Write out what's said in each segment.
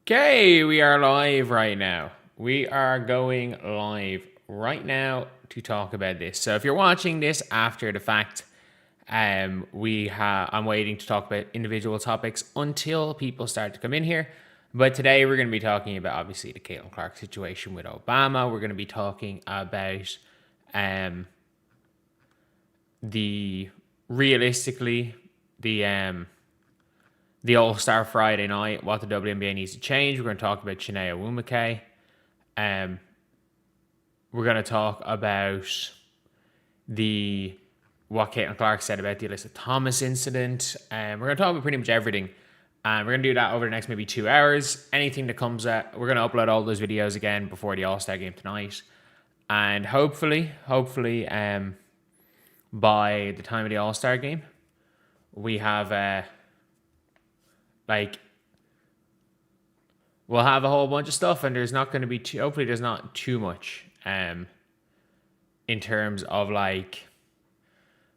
Okay, we are live right now. We are going live right now to talk about this. So if you're watching this after the fact, I'm waiting to talk about individual topics until people start to come in here. But today we're going to be talking about obviously the Caitlin Clark situation with Obama. We're going to be talking about the All-Star Friday night, what the WNBA needs to change. We're going to talk about Chinea Nwumeke. We're going to talk about what Caitlin Clark said about the Alyssa Thomas incident. We're going to talk about pretty much everything. And we're going to do that over the next maybe 2 hours. Anything that comes out, we're going to upload all those videos again before the All-Star game tonight. And hopefully, by the time of the All-Star game, we have... we'll have a whole bunch of stuff, and there's not going to be hopefully there's not too much in terms of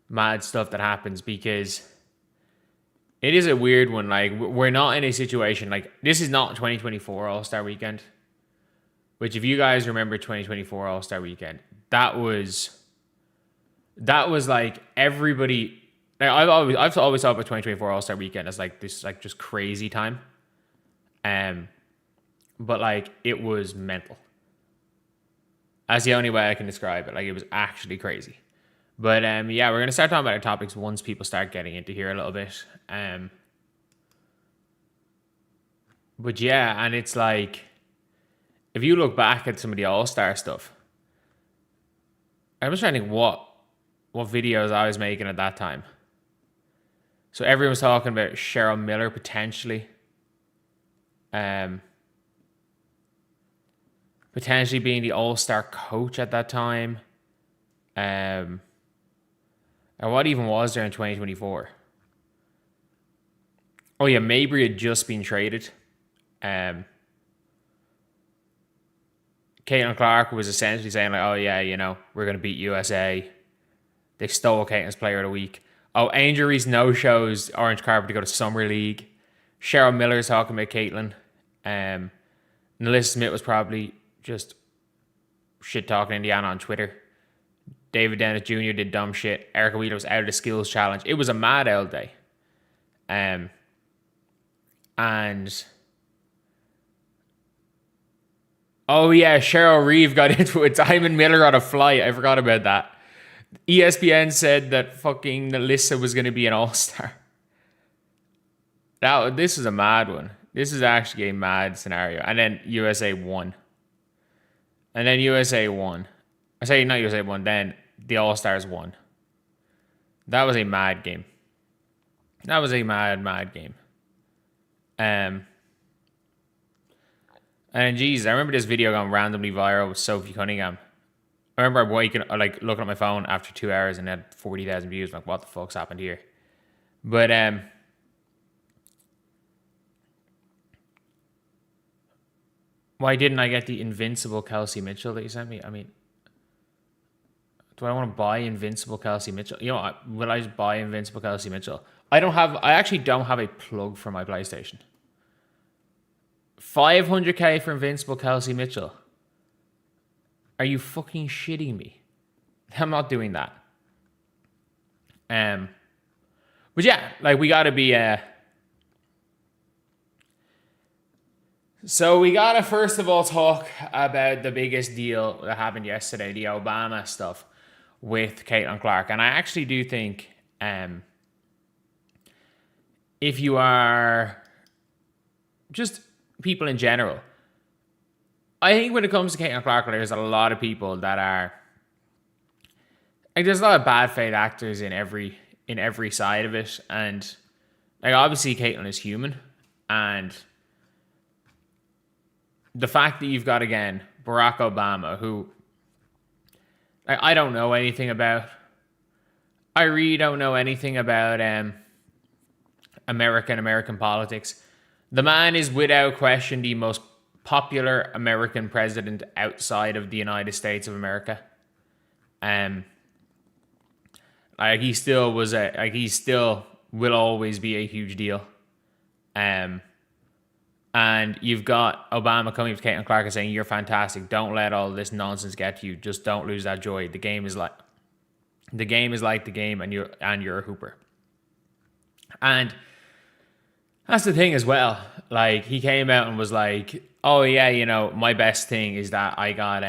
mad stuff that happens, because it is a weird one. We're not in a situation this is not 2024 All-Star Weekend, which if you guys remember 2024 All-Star Weekend, that was everybody. I've always thought about 2024 All-Star Weekend as this just crazy time. But it was mental. That's the only way I can describe it. It was actually crazy. But yeah, we're gonna start talking about our topics once people start getting into here a little bit. But yeah, and it's if you look back at some of the All-Star stuff, I was trying to think what videos I was making at that time. So everyone was talking about Cheryl Miller potentially. Potentially being the All-Star coach at that time. And what even was there in 2024? Oh yeah, Mabry had just been traded. Caitlin Clark was essentially saying oh yeah, we're going to beat USA. They stole Caitlin's Player of the Week. Oh, Angel Reese no-shows orange carpet to go to Summer League. Cheryl Miller's talking about Caitlin. Nalissa Smith was probably just shit-talking Indiana on Twitter. David Dennis Jr. did dumb shit. Erica Wheeler was out of the skills challenge. It was a mad L day. And oh yeah, Cheryl Reeve got into it. Diamond Miller on a flight. I forgot about that. ESPN said that fucking Alyssa was going to be an All-Star. This is a mad one. This is actually a mad scenario. And then USA won. I say not USA won, then the All-Stars won. That was a mad game. That was a mad game. And geez, I remember this video going randomly viral with Sophie Cunningham. I remember looking at my phone after 2 hours and had 40,000 views. What the fuck's happened here? But why didn't I get the Invincible Kelsey Mitchell that you sent me? I mean, do I want to buy Invincible Kelsey Mitchell? Will I just buy Invincible Kelsey Mitchell? I actually don't have a plug for my PlayStation. $500K for Invincible Kelsey Mitchell. Are you fucking shitting me? I'm not doing that. But yeah, we gotta be so we gotta first of all talk about the biggest deal that happened yesterday, the Obama stuff with Caitlin Clark. And I actually do think if you are just people in general, I think when it comes to Caitlin Clark, there's a lot of people that are there's a lot of bad faith actors in every side of it, and obviously Caitlin is human, and the fact that you've got again Barack Obama, who I don't know anything about. I really don't know anything about American politics. The man is without question the most popular American president outside of the United States of America. He still will always be a huge deal. And you've got Obama coming up to Caitlin Clark and saying, "You're fantastic. Don't let all this nonsense get to you. Just don't lose that joy. The game is like the game, and you're a hooper." And that's the thing as well. Like, he came out and was like, "Oh yeah, my best thing is that I got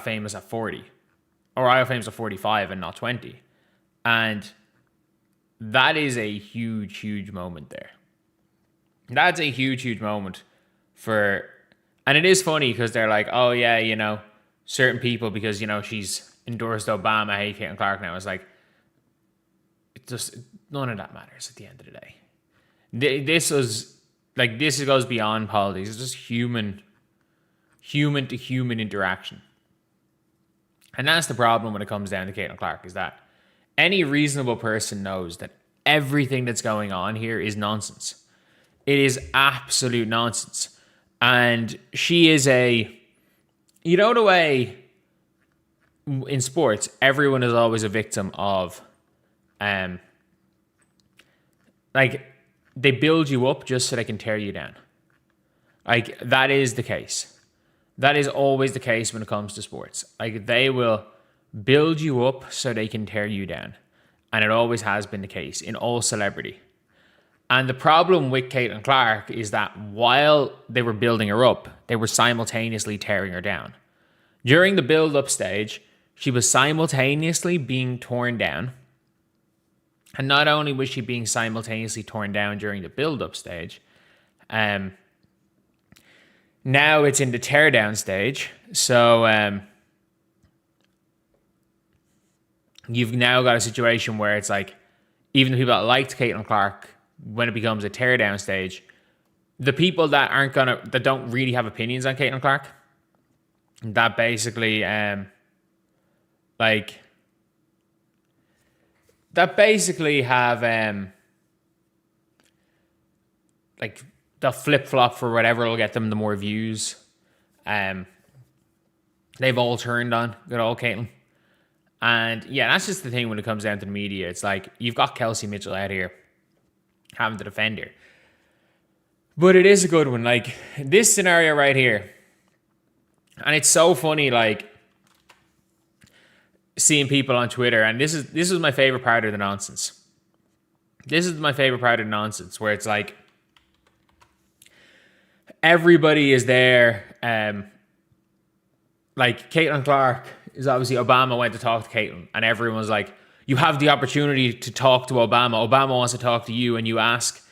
famous at 40, or I got famous at 45 and not 20." And that is a huge, huge moment there. That's a huge, huge moment and it is funny because they're like, "Oh yeah, certain people, because she's endorsed Obama, hate Caitlin Clark now." It's like, none of that matters at the end of the day. This goes beyond politics. It's just human to human interaction. And that's the problem when it comes down to Caitlin Clark, is that any reasonable person knows that everything that's going on here is nonsense. It is absolute nonsense. And she is the way in sports, everyone is always a victim of, they build you up just so they can tear you down. Like, that is the case. That is always the case when it comes to sports. Like, they will build you up so they can tear you down. And it always has been the case in all celebrity. And the problem with Caitlin Clark is that while they were building her up, they were simultaneously tearing her down. During the build-up stage, she was simultaneously being torn down. And not only was she being simultaneously torn down during the build-up stage, now it's in the tear-down stage. So you've now got a situation where it's like, even the people that liked Caitlin Clark, when it becomes a tear-down stage, the people that don't really have opinions on Caitlin Clark, that basically have they'll flip-flop for whatever will get them the more views. They've all turned on good old Caitlin. And yeah, that's just the thing when it comes down to the media. It's like, you've got Kelsey Mitchell out here having to defend her. But it is a good one. Like, this scenario right here, and it's so funny, like, seeing people on Twitter, and this is my favorite part of the nonsense. This is my favorite part of the nonsense, where it's like, everybody is there. Like, Caitlin Clark is obviously, Obama went to talk to Caitlin, and everyone's like, you have the opportunity to talk to Obama. Obama wants to talk to you, and you ask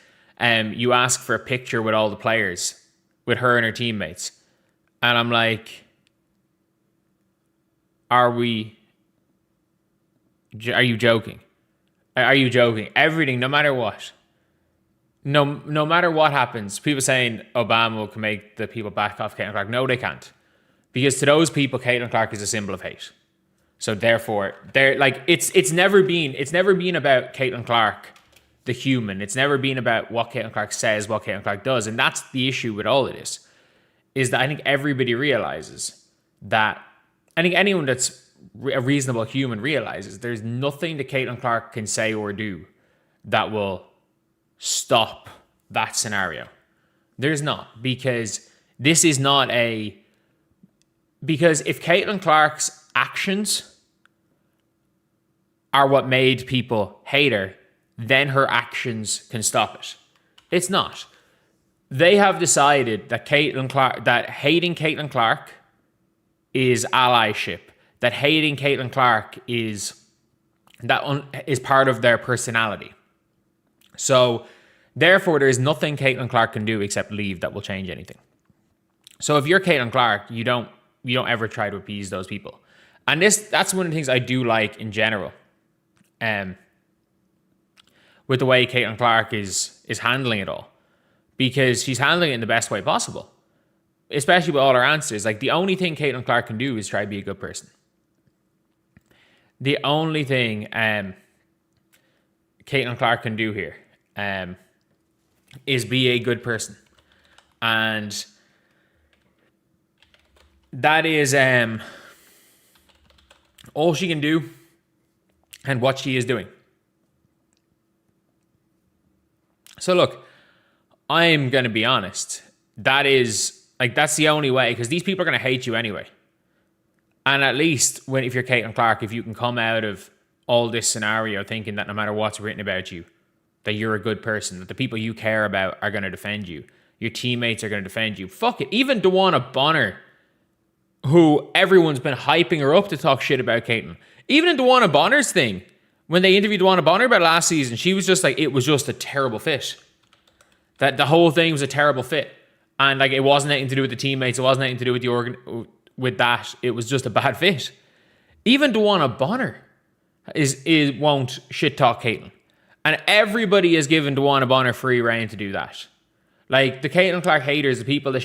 for a picture with all the players, with her and her teammates. And I'm like, are you joking? Are you joking? Everything, no matter what. No matter what happens, people saying Obama can make the people back off Caitlin Clark. No, they can't. Because to those people, Caitlin Clark is a symbol of hate. So therefore, they're like, it's never been about Caitlin Clark, the human. It's never been about what Caitlin Clark says, what Caitlin Clark does. And that's the issue with all of this, is that I think everybody realizes that, I think anyone that's a reasonable human realizes there's nothing that Caitlin Clark can say or do that will stop that scenario. There's not, because this is not because if Caitlin Clark's actions are what made people hate her, then her actions can stop it. It's not. They have decided that that hating Caitlin Clark is allyship. That hating Caitlin Clark is part of their personality. So therefore, there is nothing Caitlin Clark can do except leave that will change anything. So if you're Caitlin Clark, you don't ever try to appease those people. And that's one of the things I do like in general, with the way Caitlin Clark is handling it all, because she's handling it in the best way possible, especially with all her answers. Like, the only thing Caitlin Clark can do is try to be a good person. The only thing Caitlin Clark can do here is be a good person, and that is all she can do, and what she is doing. So look, I'm going to be honest. That's the only way, because these people are going to hate you anyway. And at least if you're Caitlin Clark, if you can come out of all this scenario thinking that no matter what's written about you, that you're a good person, that the people you care about are going to defend you, your teammates are going to defend you. Fuck it. Even DeWanna Bonner, who everyone's been hyping her up to talk shit about Caitlin. Even in DeWanna Bonner's thing, when they interviewed DeWanna Bonner about last season, she was just like, it was just a terrible fit. That the whole thing was a terrible fit. And like, it wasn't anything to do with the teammates. It wasn't anything to do with with that. It was just a bad fit. Even DeWanna Bonner won't shit talk Caitlin. And everybody has given DeWanna Bonner free reign to do that. Like, the Caitlin Clark haters, the people that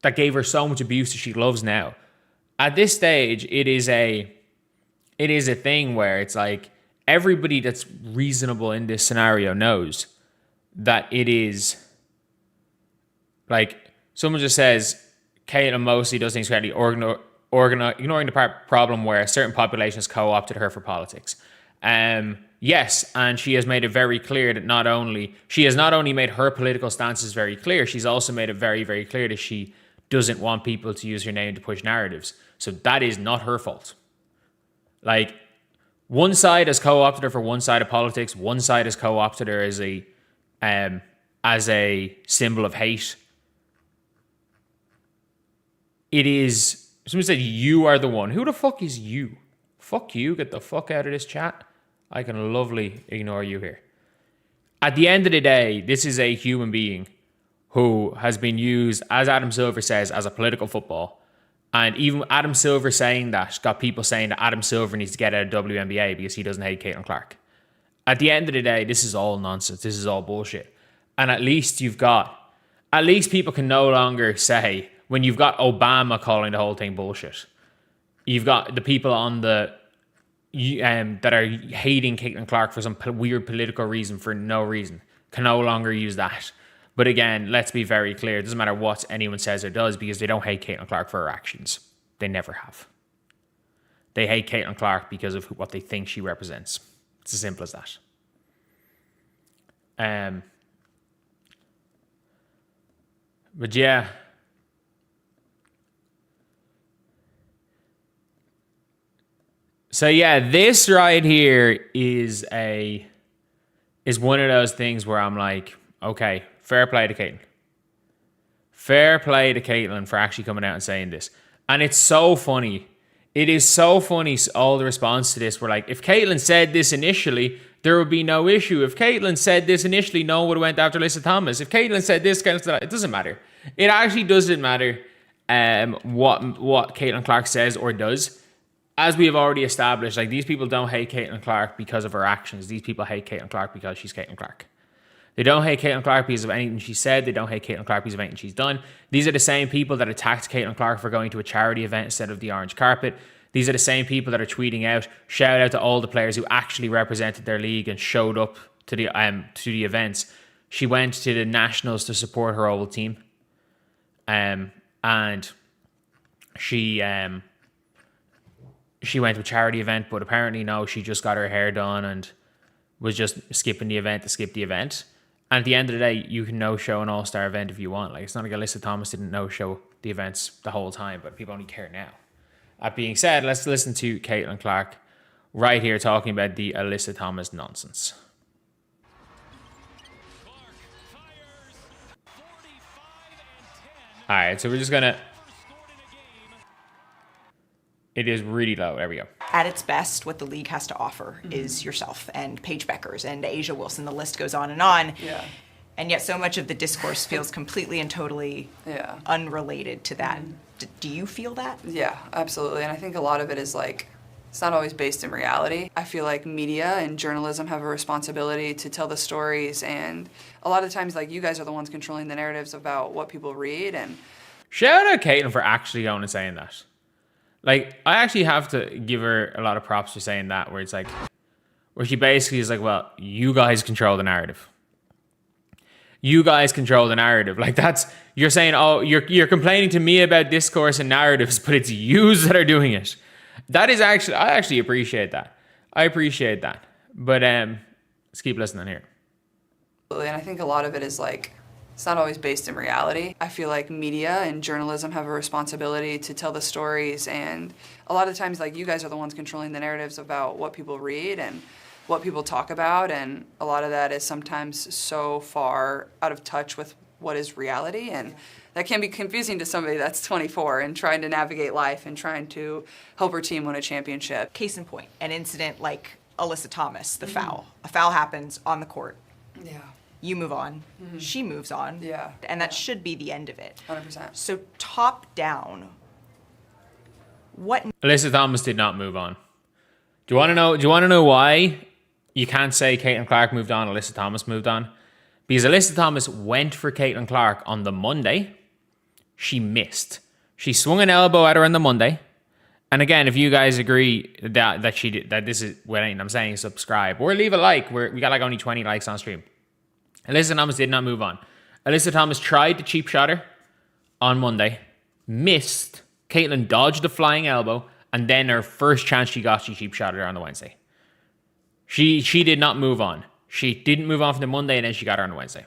that gave her so much abuse that she loves now. At this stage, it is a thing where it's like, everybody that's reasonable in this scenario knows that it is like, someone just says Caitlin mostly does things correctly, ignoring the problem where a certain population has co-opted her for politics. Yes, and she has made it very clear that she has not only made her political stances very clear, she's also made it very, very clear that she doesn't want people to use her name to push narratives. So that is not her fault. Like, one side has co-opted her for one side of politics. One side has co-opted her as a symbol of hate. It is, somebody said, you are the one. Who the fuck is you? Fuck you. Get the fuck out of this chat. I can lovely ignore you here. At the end of the day, this is a human being who has been used, as Adam Silver says, as a political football. And even Adam Silver saying that got people saying that Adam Silver needs to get out of WNBA because he doesn't hate Caitlin Clark. At the end of the day, this is all nonsense. This is all bullshit. And at least people can no longer say, when you've got Obama calling the whole thing bullshit, you've got the people on that are hating Caitlin Clark for some weird political reason for no reason, can no longer use that. But again, let's be very clear. It doesn't matter what anyone says or does, because they don't hate Caitlin Clark for her actions. They never have. They hate Caitlin Clark because of what they think she represents. It's as simple as that. But yeah. So yeah, this right here is one of those things where I'm like, okay, fair play to Caitlin. Fair play to Caitlin for actually coming out and saying this. And it's so funny. It is so funny, all the response to this. We're like, if Caitlin said this initially, there would be no issue. If Caitlin said this initially, no one would have went after Alyssa Thomas. If Caitlin said this, it doesn't matter. It actually doesn't matter what Caitlin Clark says or does. As we have already established, like, these people don't hate Caitlin Clark because of her actions. These people hate Caitlin Clark because she's Caitlin Clark. They don't hate Caitlin Clark because of anything she said. They don't hate Caitlin Clark because of anything she's done. These are the same people that attacked Caitlin Clark for going to a charity event instead of the orange carpet. These are the same people that are tweeting out, shout out to all the players who actually represented their league and showed up to the events. She went to the Nationals to support her old team. And she went to a charity event, but apparently no, she just got her hair done and was just skipping the event to skip the event. And at the end of the day, you can no-show an all-star event if you want. Like, it's not like Alyssa Thomas didn't no-show the events the whole time, but people only care now. That being said, let's listen to Caitlin Clark right here talking about the Alyssa Thomas nonsense. All right, so we're just going to... It is really low. There we go. At its best, what the league has to offer is yourself and Paige Bueckers and A'ja Wilson. The list goes on. Yeah. And yet so much of the discourse feels completely and totally unrelated to that. Do you feel that? Yeah, absolutely. And I think a lot of it is like, it's not always based in reality. I feel like media and journalism have a responsibility to tell the stories. And a lot of times, like, you guys are the ones controlling the narratives about what people read. And shout out Caitlin for actually going and saying that. Like, I actually have to give her a lot of props for saying that, where it's like, where she basically is like, well, you guys control the narrative. You guys control the narrative. Like, that's, you're saying, oh, you're complaining to me about discourse and narratives, but it's yous that are doing it. That is actually, I actually appreciate that. I appreciate that. But let's keep listening here. And I think a lot of it is like, it's not always based in reality. I feel like media and journalism have a responsibility to tell the stories, and a lot of times like you guys are the ones controlling the narratives about what people read and what people talk about, and a lot of that is sometimes so far out of touch with what is reality, and that can be confusing to somebody that's 24 and trying to navigate life and trying to help her team win a championship. Case in point, an incident like Alyssa Thomas, the foul. A foul happens on the court. Yeah. You move on, she moves on, and that should be the end of it. 100%. So top down, what? Alyssa Thomas did not move on. Do you want to know? Do you want to know why you can't say Caitlin Clark moved on, Alyssa Thomas moved on? Because Alyssa Thomas went for Caitlin Clark on the Monday. She missed. She swung an elbow at her on the Monday. And again, if you guys agree that she did, that this is what I'm saying, subscribe or leave a like. We got like only 20 likes on stream. Alyssa Thomas did not move on. Alyssa Thomas tried to cheap shot her on Monday, missed. Caitlin dodged the flying elbow, and then her first chance she got, she cheap shot her on the Wednesday. She did not move on. She didn't move on from the Monday, and then she got her on the Wednesday.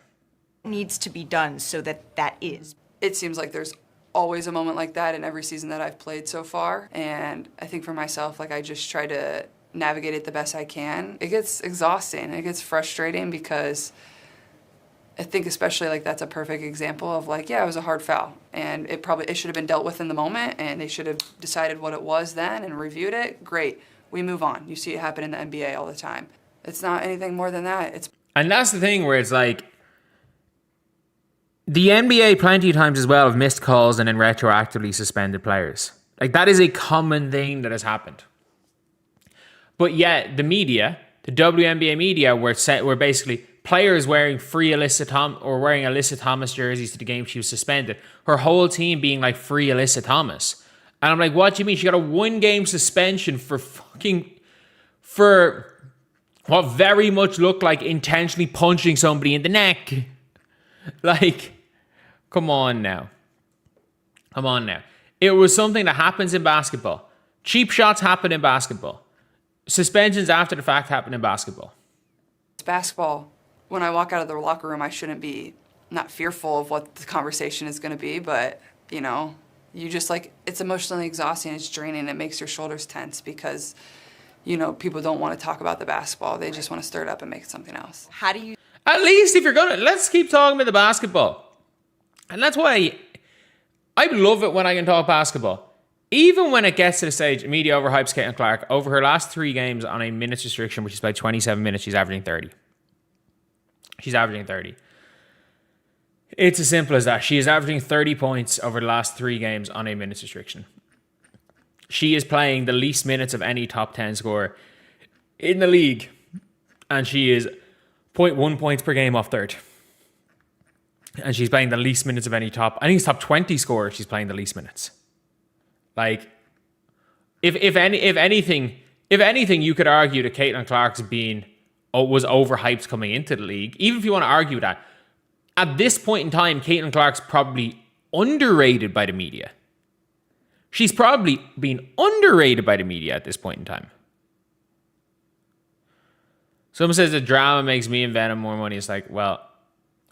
Needs to be done so that is. It seems like there's always a moment like that in every season that I've played so far, and I think for myself, like I just try to navigate it the best I can. It gets exhausting. It gets frustrating because I think especially like that's a perfect example of like, yeah, it was a hard foul and it should have been dealt with in the moment and they should have decided what it was then and reviewed it. Great. We move on. You see it happen in the NBA all the time. It's not anything more than that. And that's the thing where it's like the NBA plenty of times as well have missed calls and then retroactively suspended players. Like that is a common thing that has happened. But yet the media, the WNBA media were basically players wearing wearing Alyssa Thomas jerseys to the game she was suspended. Her whole team being like free Alyssa Thomas. And I'm like, what do you mean? She got a 1-game suspension for what very much looked like intentionally punching somebody in the neck. Like, come on now. It was something that happens in basketball. Cheap shots happen in basketball. Suspensions after the fact happen in basketball. It's basketball. When I walk out of the locker room, I shouldn't be not fearful of what the conversation is going to be, but, you know, you just like, it's emotionally exhausting, it's draining, it makes your shoulders tense because, you know, people don't want to talk about the basketball. They just want to stir it up and make it something else. How do you? At least if you're let's keep talking about the basketball. And that's why I love it when I can talk basketball. Even when it gets to the stage, media overhypes Caitlin Clark. Over her last 3 games on a minutes restriction, which is about 27 minutes, she's averaging 30. It's as simple as that. She is averaging 30 points over the last 3 games on a minutes restriction. She is playing the least minutes of any top 10 scorer in the league. And she is 0.1 points per game off third. And she's playing the least minutes of any top 20 scorer, she's playing the least minutes. Like, if anything, you could argue that Caitlin Clark's was overhyped coming into the league. Even if you want to argue that, at this point in time, Caitlin Clark's probably underrated by the media. She's probably been underrated by the media at this point in time. Someone says the drama makes me and Venom more money. It's like, well,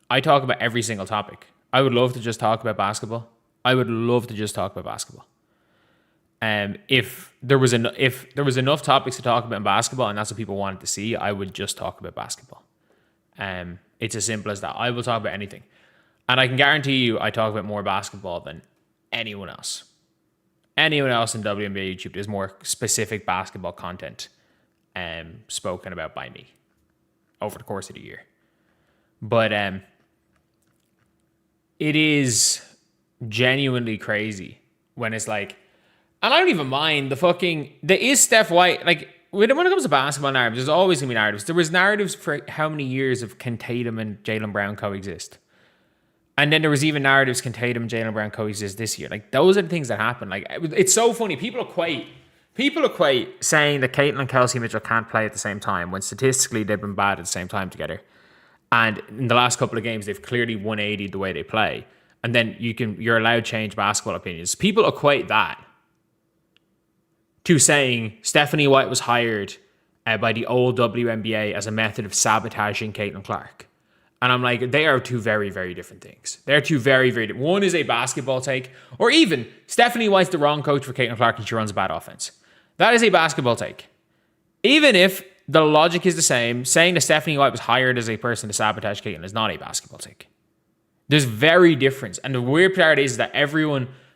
I talk about every single topic. I would love to just talk about basketball. If there was enough topics to talk about in basketball and that's what people wanted to see, I would just talk about basketball. It's as simple as that. I will talk about anything. And I can guarantee you I talk about more basketball than anyone else. Anyone else in WNBA YouTube, there's more specific basketball content spoken about by me over the course of the year. But it is genuinely crazy when it's like, and I don't even mind there is Steph White, like when it comes to basketball narratives, there's always going to be narratives. There was narratives for how many years of can Tatum and Jaylen Brown coexist? And then there was even narratives can Tatum and Jaylen Brown coexist this year. Like those are the things that happen. Like it's so funny. People equate saying that Caitlin and Kelsey Mitchell can't play at the same time when statistically they've been bad at the same time together. And in the last couple of games, they've clearly 180 the way they play. And then you're allowed to change basketball opinions. People equate that to saying Stephanie White was hired by the old WNBA as a method of sabotaging Caitlin Clark. And I'm like, they are two very, very different things. They're two very, very different. One is a basketball take, or even Stephanie White's the wrong coach for Caitlin Clark and she runs a bad offense. That is a basketball take. Even if the logic is the same, saying that Stephanie White was hired as a person to sabotage Caitlin is not a basketball take. There's very difference. And the weird part is that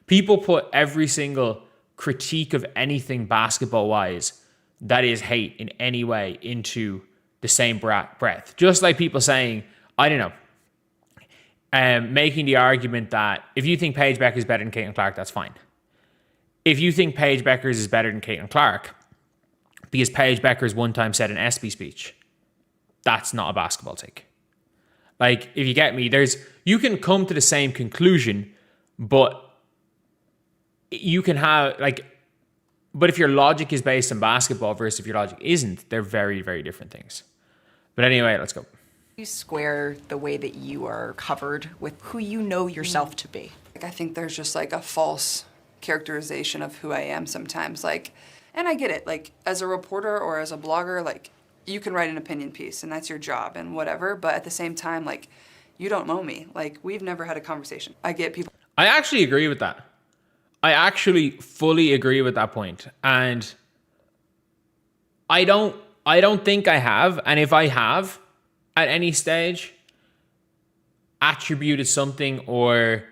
people put every single critique of anything basketball-wise that is hate in any way into the same breath. Just like people saying, I don't know, making the argument that if you think Paige Bueckers is better than Caitlin Clark, that's fine. If you think Paige Bueckers is better than Caitlin Clark, because Paige Bueckers one time said an ESPY speech, that's not a basketball take. Like, if you get me, you can come to the same conclusion, but you can have, like, but if your logic is based on basketball versus if your logic isn't, they're very, very different things. But anyway, let's go. You square the way that you are covered with who you know yourself to be. Like, I think there's just like a false characterization of who I am sometimes. Like, and I get it. Like, as a reporter or as a blogger, like, you can write an opinion piece and that's your job and whatever. But at the same time, like, you don't know me. Like, we've never had a conversation. I get people. I actually agree with that. I actually fully agree with that point. And I don't think I have. And if I have at any stage attributed something or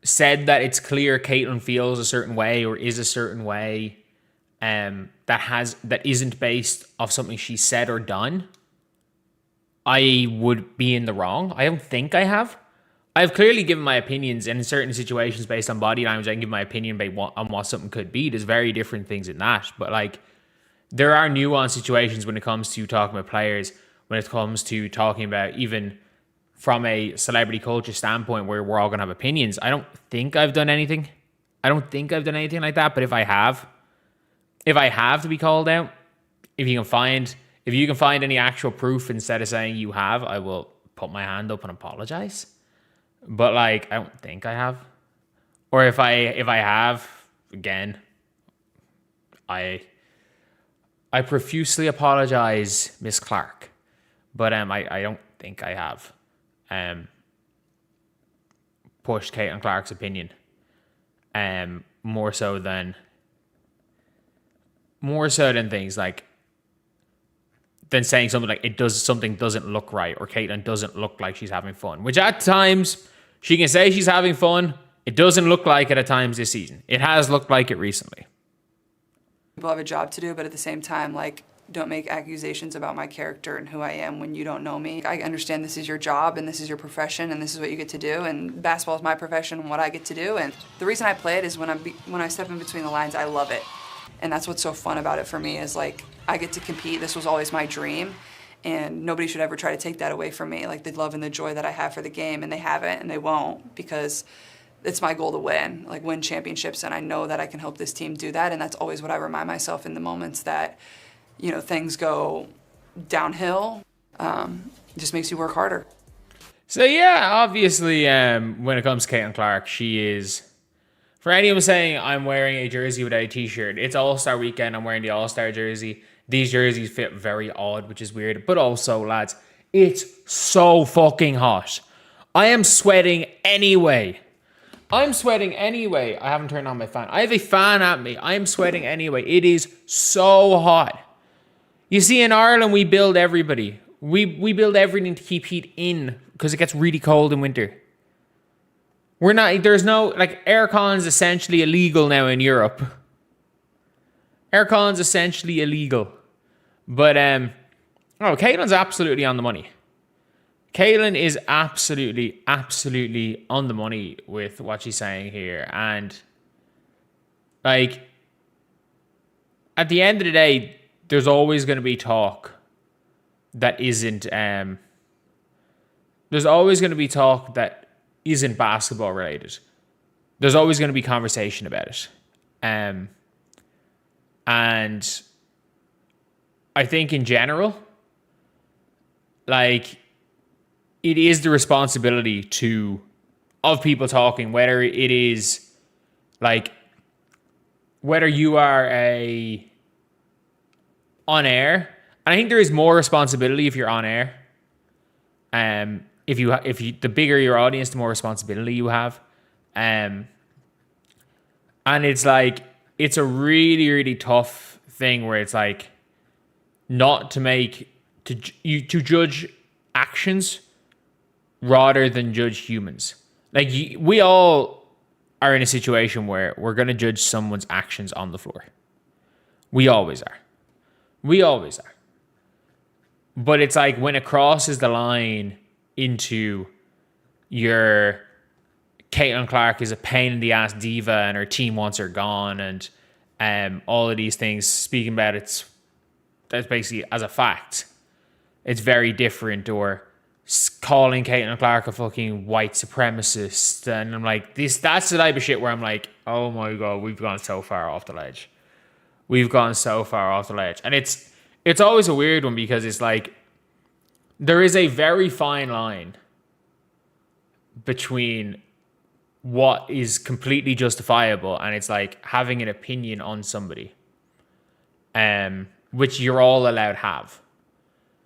said that it's clear Caitlin feels a certain way or is a certain way that isn't based off something she said or done, I would be in the wrong. I don't think I have. I've clearly given my opinions, and in certain situations based on body language, I can give my opinion on what something could be. There's very different things in that. But like, there are nuanced situations when it comes to talking about players, when it comes to talking about even from a celebrity culture standpoint where we're all going to have opinions. I don't think I've done anything. I don't think I've done anything like that. But if I have to be called out, if you can find any actual proof instead of saying you have, I will put my hand up and apologize. But like, I don't think I have. Or if I have, again, I profusely apologize, Miss Clark. But I don't think I have pushed Caitlin Clark's opinion more so than things like than saying something like something doesn't look right or Caitlin doesn't look like she's having fun, which at times she can say she's having fun. It doesn't look like it at times this season. It has looked like it recently. People have a job to do, but at the same time, like, don't make accusations about my character and who I am when you don't know me. I understand this is your job and this is your profession and this is what you get to do, and basketball is my profession and what I get to do. And the reason I play it is when I step in between the lines, I love it. And that's what's so fun about it for me is, like, I get to compete. This was always my dream, and nobody should ever try to take that away from me, like the love and the joy that I have for the game, and they haven't and they won't, because it's my goal to win championships, and I know that I can help this team do that, and that's always what I remind myself in the moments that, you know, things go downhill. It just makes you work harder. So yeah, obviously, when it comes to Caitlin Clark, she is. For anyone saying I'm wearing a jersey without a t-shirt, it's All-Star weekend. I'm wearing the All-Star jersey. These jerseys fit very odd, which is weird. But also, lads, it's so fucking hot. I am sweating anyway. I haven't turned on my fan. I have a fan at me. I am sweating anyway. It is so hot. You see, in Ireland, we build everybody. We build everything to keep heat in because it gets really cold in winter. There's no, like, aircon's essentially illegal now in Europe. Aircon's essentially illegal. But, Caitlin's absolutely on the money. Caitlin is absolutely, absolutely on the money with what she's saying here. And, like, at the end of the day, there's always going to be talk that isn't, there's always going to be talk that isn't basketball related. There's always going to be conversation about it. And I think in general, like, it is the responsibility of people talking, whether it is like, whether you are on air. And I think there is more responsibility if you're on air. If you the bigger your audience, the more responsibility you have. And it's like, it's a really, really tough thing where it's like, not to judge actions rather than judge humans. Like, we all are in a situation where we're going to judge someone's actions on the floor. We always are. But it's like, when it crosses the line into your Caitlin Clark is a pain in the ass diva and her team wants her gone, and all of these things, speaking about that's basically as a fact, it's very different. Or calling Caitlin Clark a fucking white supremacist, and I'm like, that's the type of shit where I'm like, oh my god, we've gone so far off the ledge. And it's always a weird one, because it's like, there is a very fine line between what is completely justifiable and it's like having an opinion on somebody, which you're all allowed to have.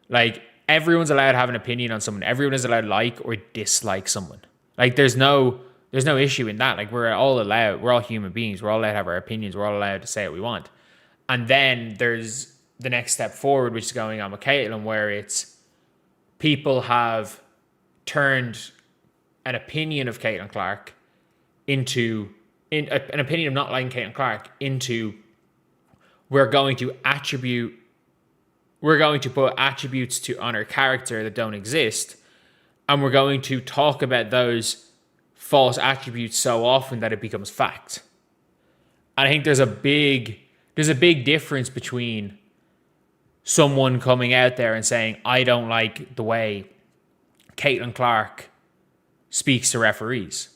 Like, everyone's allowed to have an opinion on someone. Everyone is allowed to like or dislike someone. Like, there's no issue in that. Like, we're all human beings. We're all allowed to have our opinions. We're all allowed to say what we want. And then there's the next step forward, which is going on with Caitlin, where it's people have turned an opinion of Caitlin Clark into an opinion of not liking Caitlin Clark into, we're going to put attributes on her character that don't exist, and we're going to talk about those false attributes so often that it becomes fact. And I think there's a big difference between someone coming out there and saying, I don't like the way Caitlin Clark speaks to referees,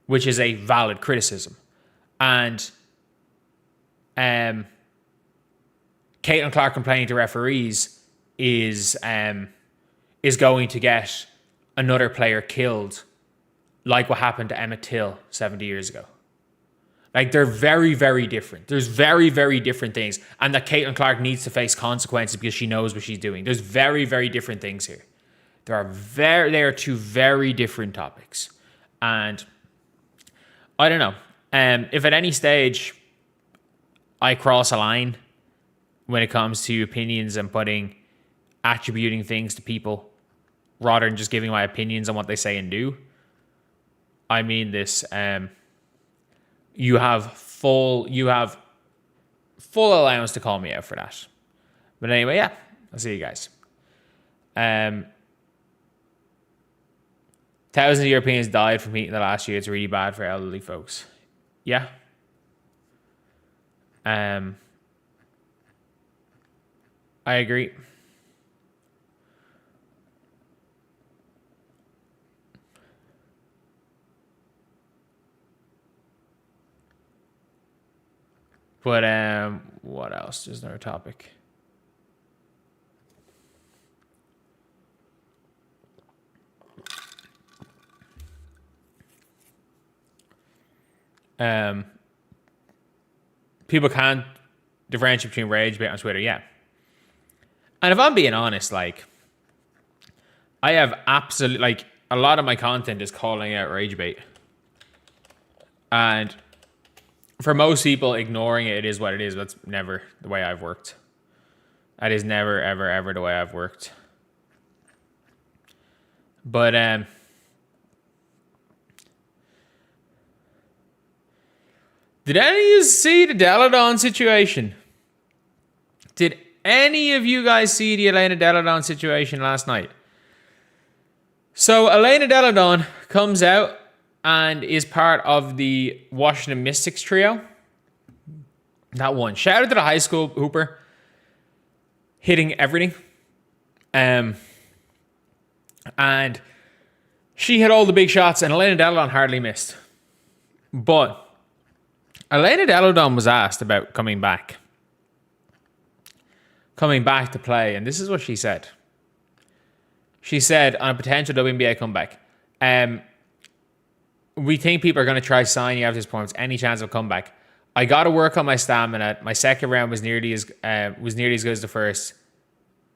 which is a valid criticism, and Caitlin Clark complaining to referees is going to get another player killed, like what happened to Emmett Till 70 years ago. Like, they're very, very different. There's very, very different things. And that Caitlin Clark needs to face consequences because she knows what she's doing. There's very, very different things here. They are two very different topics. And I don't know. If at any stage I cross a line when it comes to opinions and attributing things to people rather than just giving my opinions on what they say and do, I mean this. You have full allowance to call me out for that. But anyway, yeah, I'll see you guys. Thousands of Europeans died from heat in the last year. It's really bad for elderly folks. Yeah. I agree. But what else? There's another topic. People can't differentiate between rage bait on Twitter, yeah. And if I'm being honest, like, I have absolutely, like, a lot of my content is calling out rage bait. And for most people, ignoring it is what it is. That's never the way I've worked. That is never, ever, ever the way I've worked. But, did any of you see the Deladon situation? Did any of you guys see the Elena Deladon situation last night? So Elena Deladon comes out and is part of the Washington Mystics trio. That one. Shout out to the high school hooper. Hitting everything. And she hit all the big shots and Elena Deladon hardly missed. But Elena Deladon was asked about coming back to play, and this is what she said. She said on a potential WNBA comeback, we think people are going to try to sign you after this point. Any chance of comeback? I got to work on my stamina. My second round was nearly as good as the first,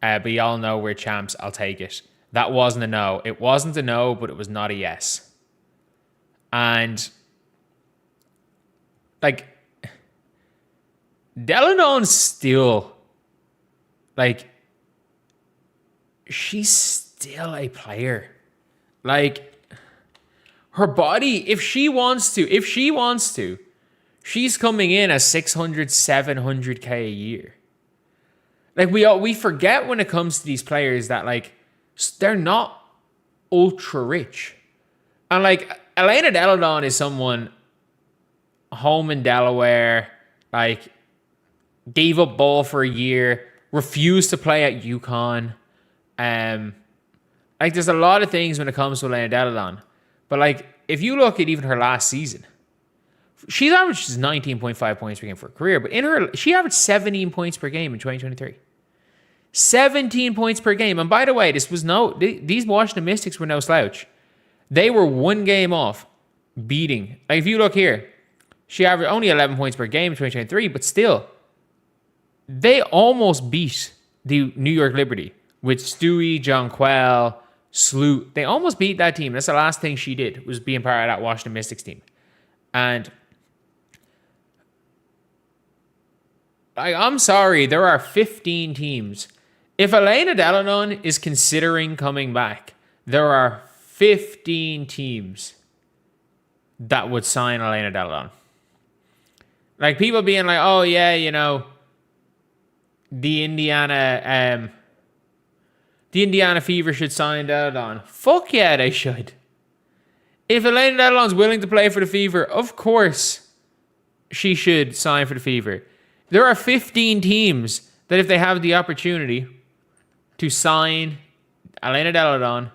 but y'all know we're champs. I'll take it. That wasn't a no. It wasn't a no, but it was not a yes. And like, Deladon's still, like, she's still a player. Like, her body, if she wants to, she's coming in at 600, 700K a year. Like, we forget when it comes to these players that, like, they're not ultra rich. And, like, Elena Deladon is someone home in Delaware, like, gave up ball for a year, refused to play at UConn. Like, there's a lot of things when it comes to Elena Deladon. But, like, if you look at even her last season, she's averaged 19.5 points per game for her career, but she averaged 17 points per game in 2023. 17 points per game. And by the way, these Washington Mystics were no slouch. They were one game off beating. Like, if you look here, she averaged only 11 points per game in 2023, but still, they almost beat the New York Liberty with Stewie, Jonquel, Sloot. They almost beat that team. That's the last thing she did, was being part of that Washington Mystics team. And I'm sorry, there are 15 teams. If Elena Deladon is considering coming back, there are 15 teams that would sign Elena Deladon. Like, people being like, oh yeah, you know, the Indiana Fever should sign Deladon. Fuck yeah, they should. If Elena Deladon's willing to play for the Fever, of course she should sign for the Fever. There are 15 teams that, if they have the opportunity to sign Elena Deladon,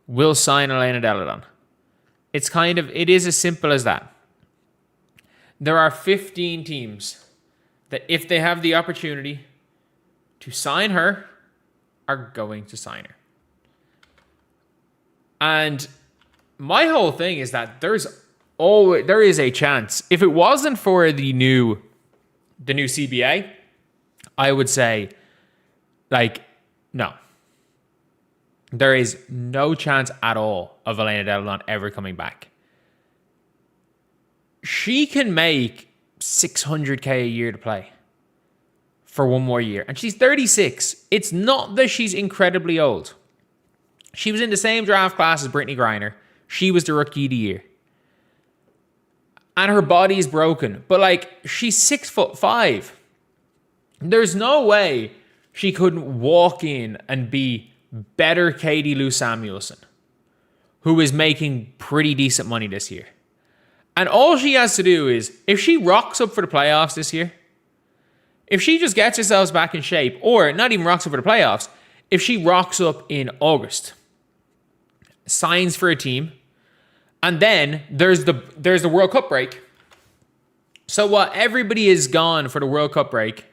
will sign Elena Deladon. It is as simple as that. There are 15 teams that, if they have the opportunity to sign her, are going to sign her. And my whole thing is that there is a chance. If it wasn't for the new CBA, I would say, like, no. There is no chance at all of Elena Deladon ever coming back. She can make $600K a year to play for one more year. And she's 36. It's not that she's incredibly old. She was in the same draft class as Brittany Griner. She was the rookie of the year. And her body is broken. But, like, she's 6'5". There's no way she couldn't walk in and be better Katie Lou Samuelson, who is making pretty decent money this year. And all she has to do is, if she rocks up for the playoffs this year, if she just gets herself back in shape, or not even rocks up for the playoffs, if she rocks up in August, signs for a team, and then there's the World Cup break. So what? Everybody is gone for the World Cup break.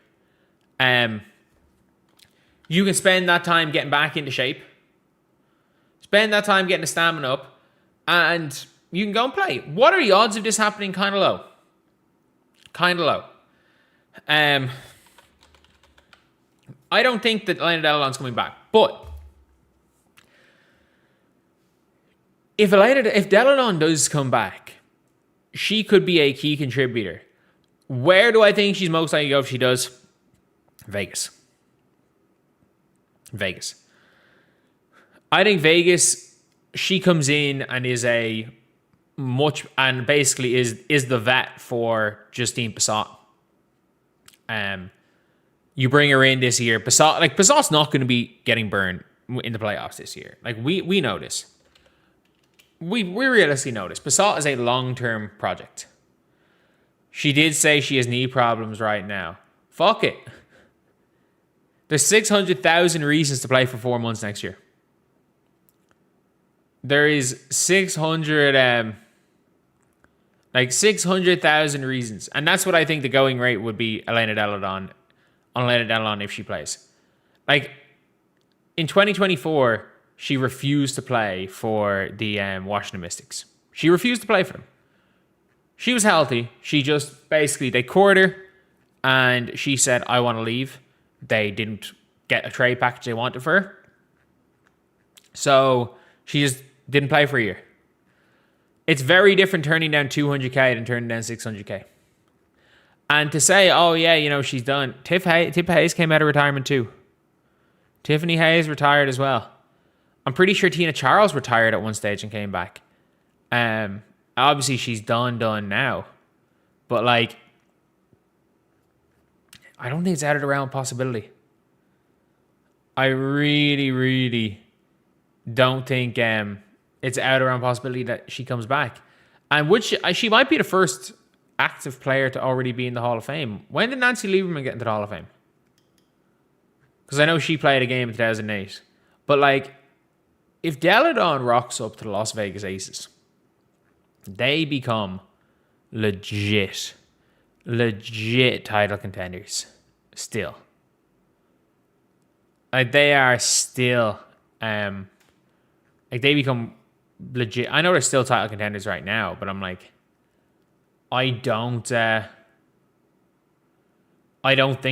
You can spend that time getting back into shape. Spend that time getting the stamina up. And you can go and play. What are the odds of this happening? Kind of low. Kind of low. I don't think that Elena Deladon's coming back. But if Deladon does come back, she could be a key contributor. Where do I think she's most likely to go if she does? Vegas. I think Vegas, she comes in and is basically is the vet for Justine Passat. You bring her in this year. Passat's not going to be getting burned in the playoffs this year. Like, we know this. We realistically know this. Passat is a long-term project. She did say she has knee problems right now. Fuck it. There's 600,000 reasons to play for 4 months next year. There is 600,000 reasons. And that's what I think the going rate would be Elena Deladon if she plays. Like, in 2024, she refused to play for the Washington Mystics. She refused to play for them. She was healthy. She just they cored her and she said, I want to leave. They didn't get a trade package they wanted for her. So she just didn't play for a year. It's very different turning down 200K than turning down 600K. And to say, oh yeah, you know, she's done. Tiff Hayes came out of retirement too. Tiffany Hayes retired as well. I'm pretty sure Tina Charles retired at one stage and came back. Obviously she's done now. But like, I don't think it's out of the realm of possibility. I really, really don't think it's out of the realm of possibility that she comes back. And she might be the first active player to already be in the Hall of Fame. When did Nancy Lieberman get into the Hall of Fame? Because I know she played a game in 2008. But like, if Deladon rocks up to the Las Vegas Aces, they become legit title contenders still. Like, they are still like, they become legit. I know they're still title contenders right now, but I'm like, I don't think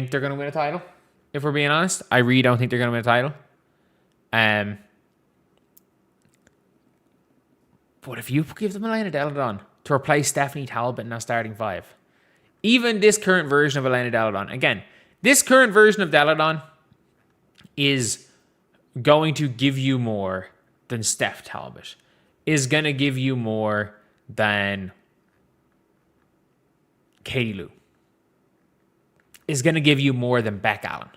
they're going to win a title, if we're being honest. I really don't think they're going to win a title. But if you give them Elena Deladon to replace Stephanie Talbot in that starting five, even this current version of Elena Deladon, again, this current version of Deladon is going to give you more than Steph Talbot, is going to give you more than Katie Lou, is going to give you more than Beck Allen.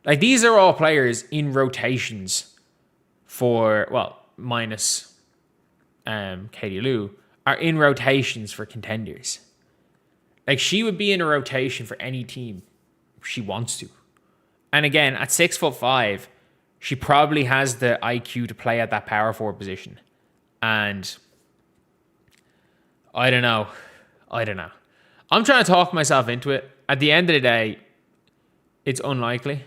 Like, these are all players in rotations for, well, minus Katie Lou, are in rotations for contenders. Like, she would be in a rotation for any team she wants to. And again, at 6'5", she probably has the IQ to play at that power forward position. And I don't know. I'm trying to talk myself into it. At the end of the day, it's unlikely.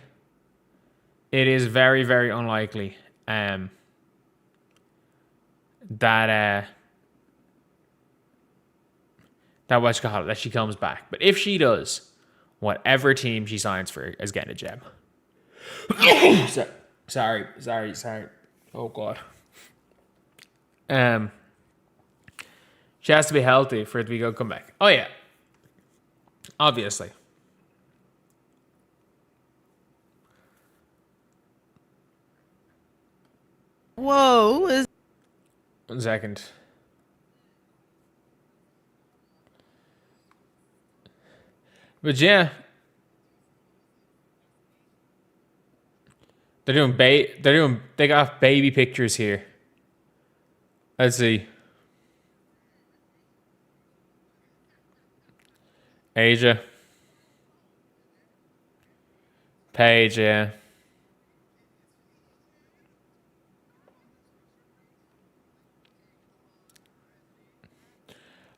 It is very, very unlikely that she comes back. But if she does, whatever team she signs for is getting a gem. Sorry. Oh God. She has to be healthy for it to be a good comeback. Oh yeah. Obviously. Whoa. 1 second. But yeah. They got baby pictures here. Let's see. Asia. Paige, yeah.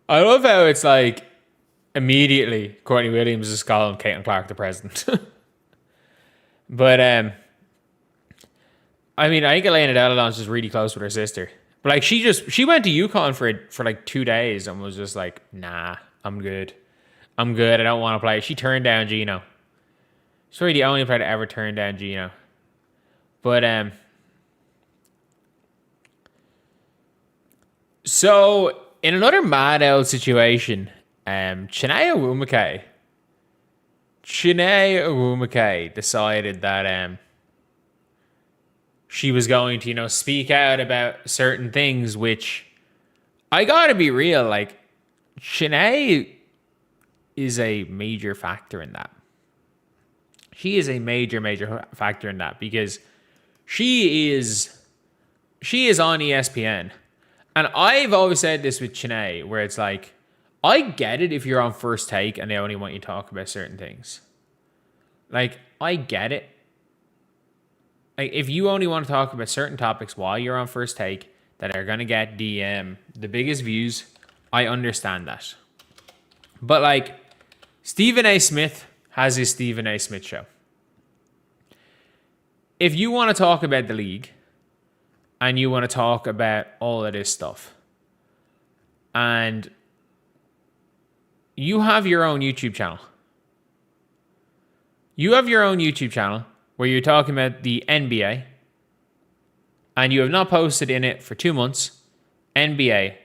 I love how it's like immediately Courtney Williams is calling Caitlin Clark the president. But I mean, I think Elena Deladon's just really close with her sister. But like, she went to UConn for like 2 days and was just like, nah, I'm good. I don't want to play. She turned down Gino. She's really the only player to ever turn down Gino. But so in another Mad L situation, Chiney Owumake decided that she was going to, speak out about certain things, which I gotta be real, like, Chiney is a major factor in that. She is a major factor in that because she is on ESPN. And I've always said this with Chiney, where it's like, I get it if you're on First Take and they only want you to talk about certain things. Like, I get it. Like, if you only want to talk about certain topics while you're on First Take that are going to get the biggest views, I understand that. But, like, Stephen A. Smith has his Stephen A. Smith show. If you want to talk about the league and you want to talk about all of this stuff and you have your own YouTube channel. You have your own YouTube channel where you're talking about the NBA, and you have not posted in it for 2 months, NBA,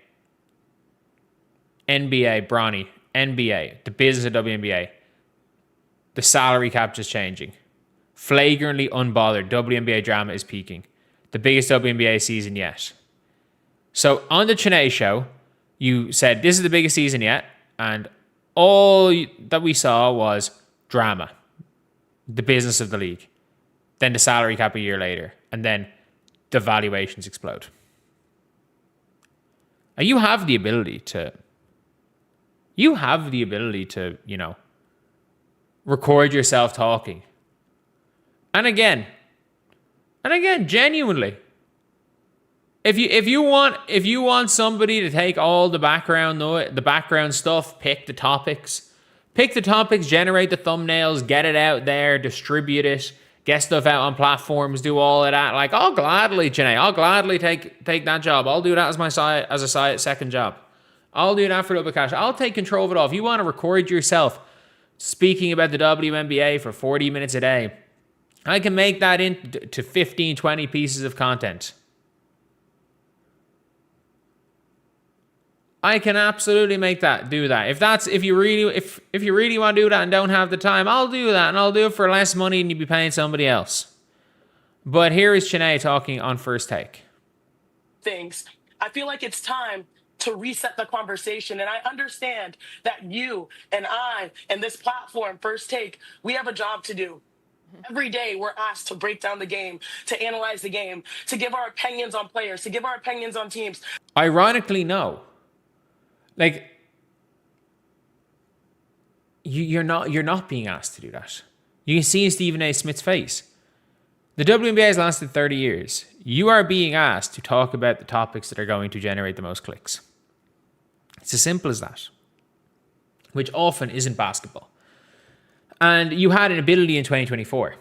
Bronny, NBA, the business of WNBA, the salary cap just changing, flagrantly unbothered, WNBA drama is peaking, the biggest WNBA season yet. So on the Chiney show, you said this is the biggest season yet, and all that we saw was drama, the business of the league, then the salary cap a year later, and then the valuations explode. Now you have the ability to, record yourself talking. And again, genuinely, if you want somebody to take all the background stuff, pick the topics, generate the thumbnails, get it out there, distribute it, get stuff out on platforms, do all of that. Like, I'll gladly, Janae, I'll gladly take that job. I'll do that as a second job. I'll do that for a little bit of cash. I'll take control of it all. If you want to record yourself speaking about the WNBA for 40 minutes a day, I can make that into 15, 20 pieces of content. I can absolutely do that. If you really want to do that and don't have the time, I'll do that, and I'll do it for less money than you'd be paying somebody else. But here is Chiney talking on First Take. Things. I feel like it's time to reset the conversation, and I understand that you and I and this platform, First Take, we have a job to do. Every day we're asked to break down the game, to analyze the game, to give our opinions on players, to give our opinions on teams. Ironically, no. Like, you're not being asked to do that. You can see in Stephen A. Smith's face. The WNBA has lasted 30 years. You are being asked to talk about the topics that are going to generate the most clicks. It's as simple as that, which often isn't basketball. And you had an ability in 2024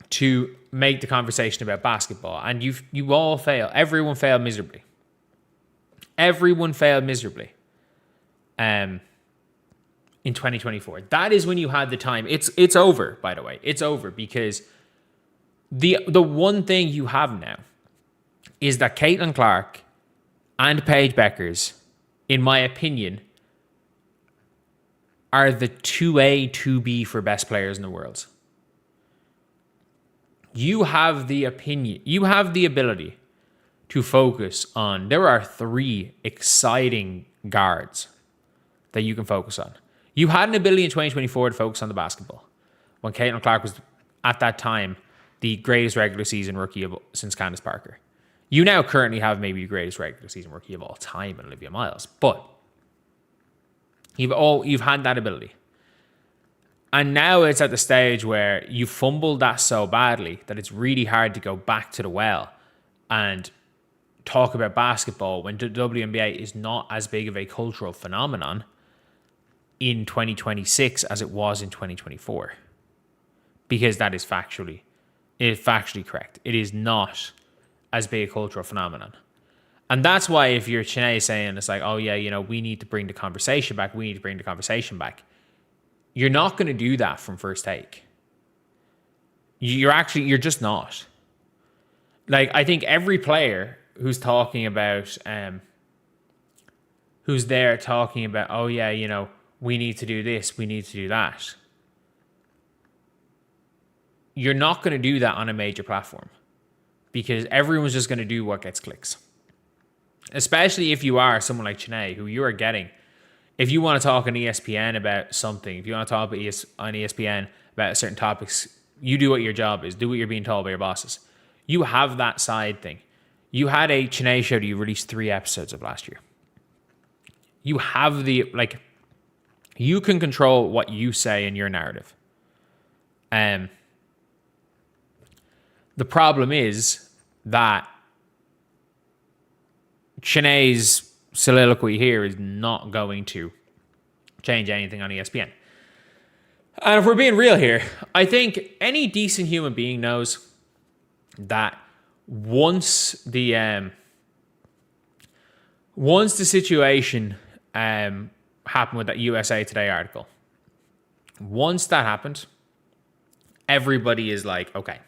to make the conversation about basketball, and you all failed. Everyone failed miserably. In 2024. That is when you had the time. It's over, by the way. It's over because the one thing you have now is that Caitlin Clark and Paige Bueckers, in my opinion, are the 2A, 2B for best players in the world. You have the ability to focus on, there are 3 exciting guards that you can focus on. You had an ability in 2024 to focus on the basketball when Caitlin Clark was, at that time, the greatest regular season rookie since Candace Parker. You now currently have maybe the greatest regular season rookie of all time in Olivia Miles, but you've had that ability. And now it's at the stage where you fumbled that so badly that it's really hard to go back to the well and talk about basketball when the WNBA is not as big of a cultural phenomenon in 2026 as it was in 2024. Because that is factually correct. It is not as big a cultural phenomenon. And that's why if you're Chiney saying it's like, oh yeah, we need to bring the conversation back, you're not going to do that from First Take. You're just not. Like, I think every player who's talking about, who's there talking about, oh yeah, we need to do this, we need to do that. You're not going to do that on a major platform because everyone's just going to do what gets clicks. Especially if you are someone like Chiney, who you are getting. If you want to talk on ESPN about something, if you want to talk on ESPN about certain topics, you do what your job is. Do what you're being told by your bosses. You have that side thing. You had a Chiney show that you released 3 episodes of last year. You have you can control what you say in your narrative. The problem is that Chiney's soliloquy here is not going to change anything on ESPN. And if we're being real here, I think any decent human being knows that once the situation happened with that USA Today article, once that happened, everybody is like, okay,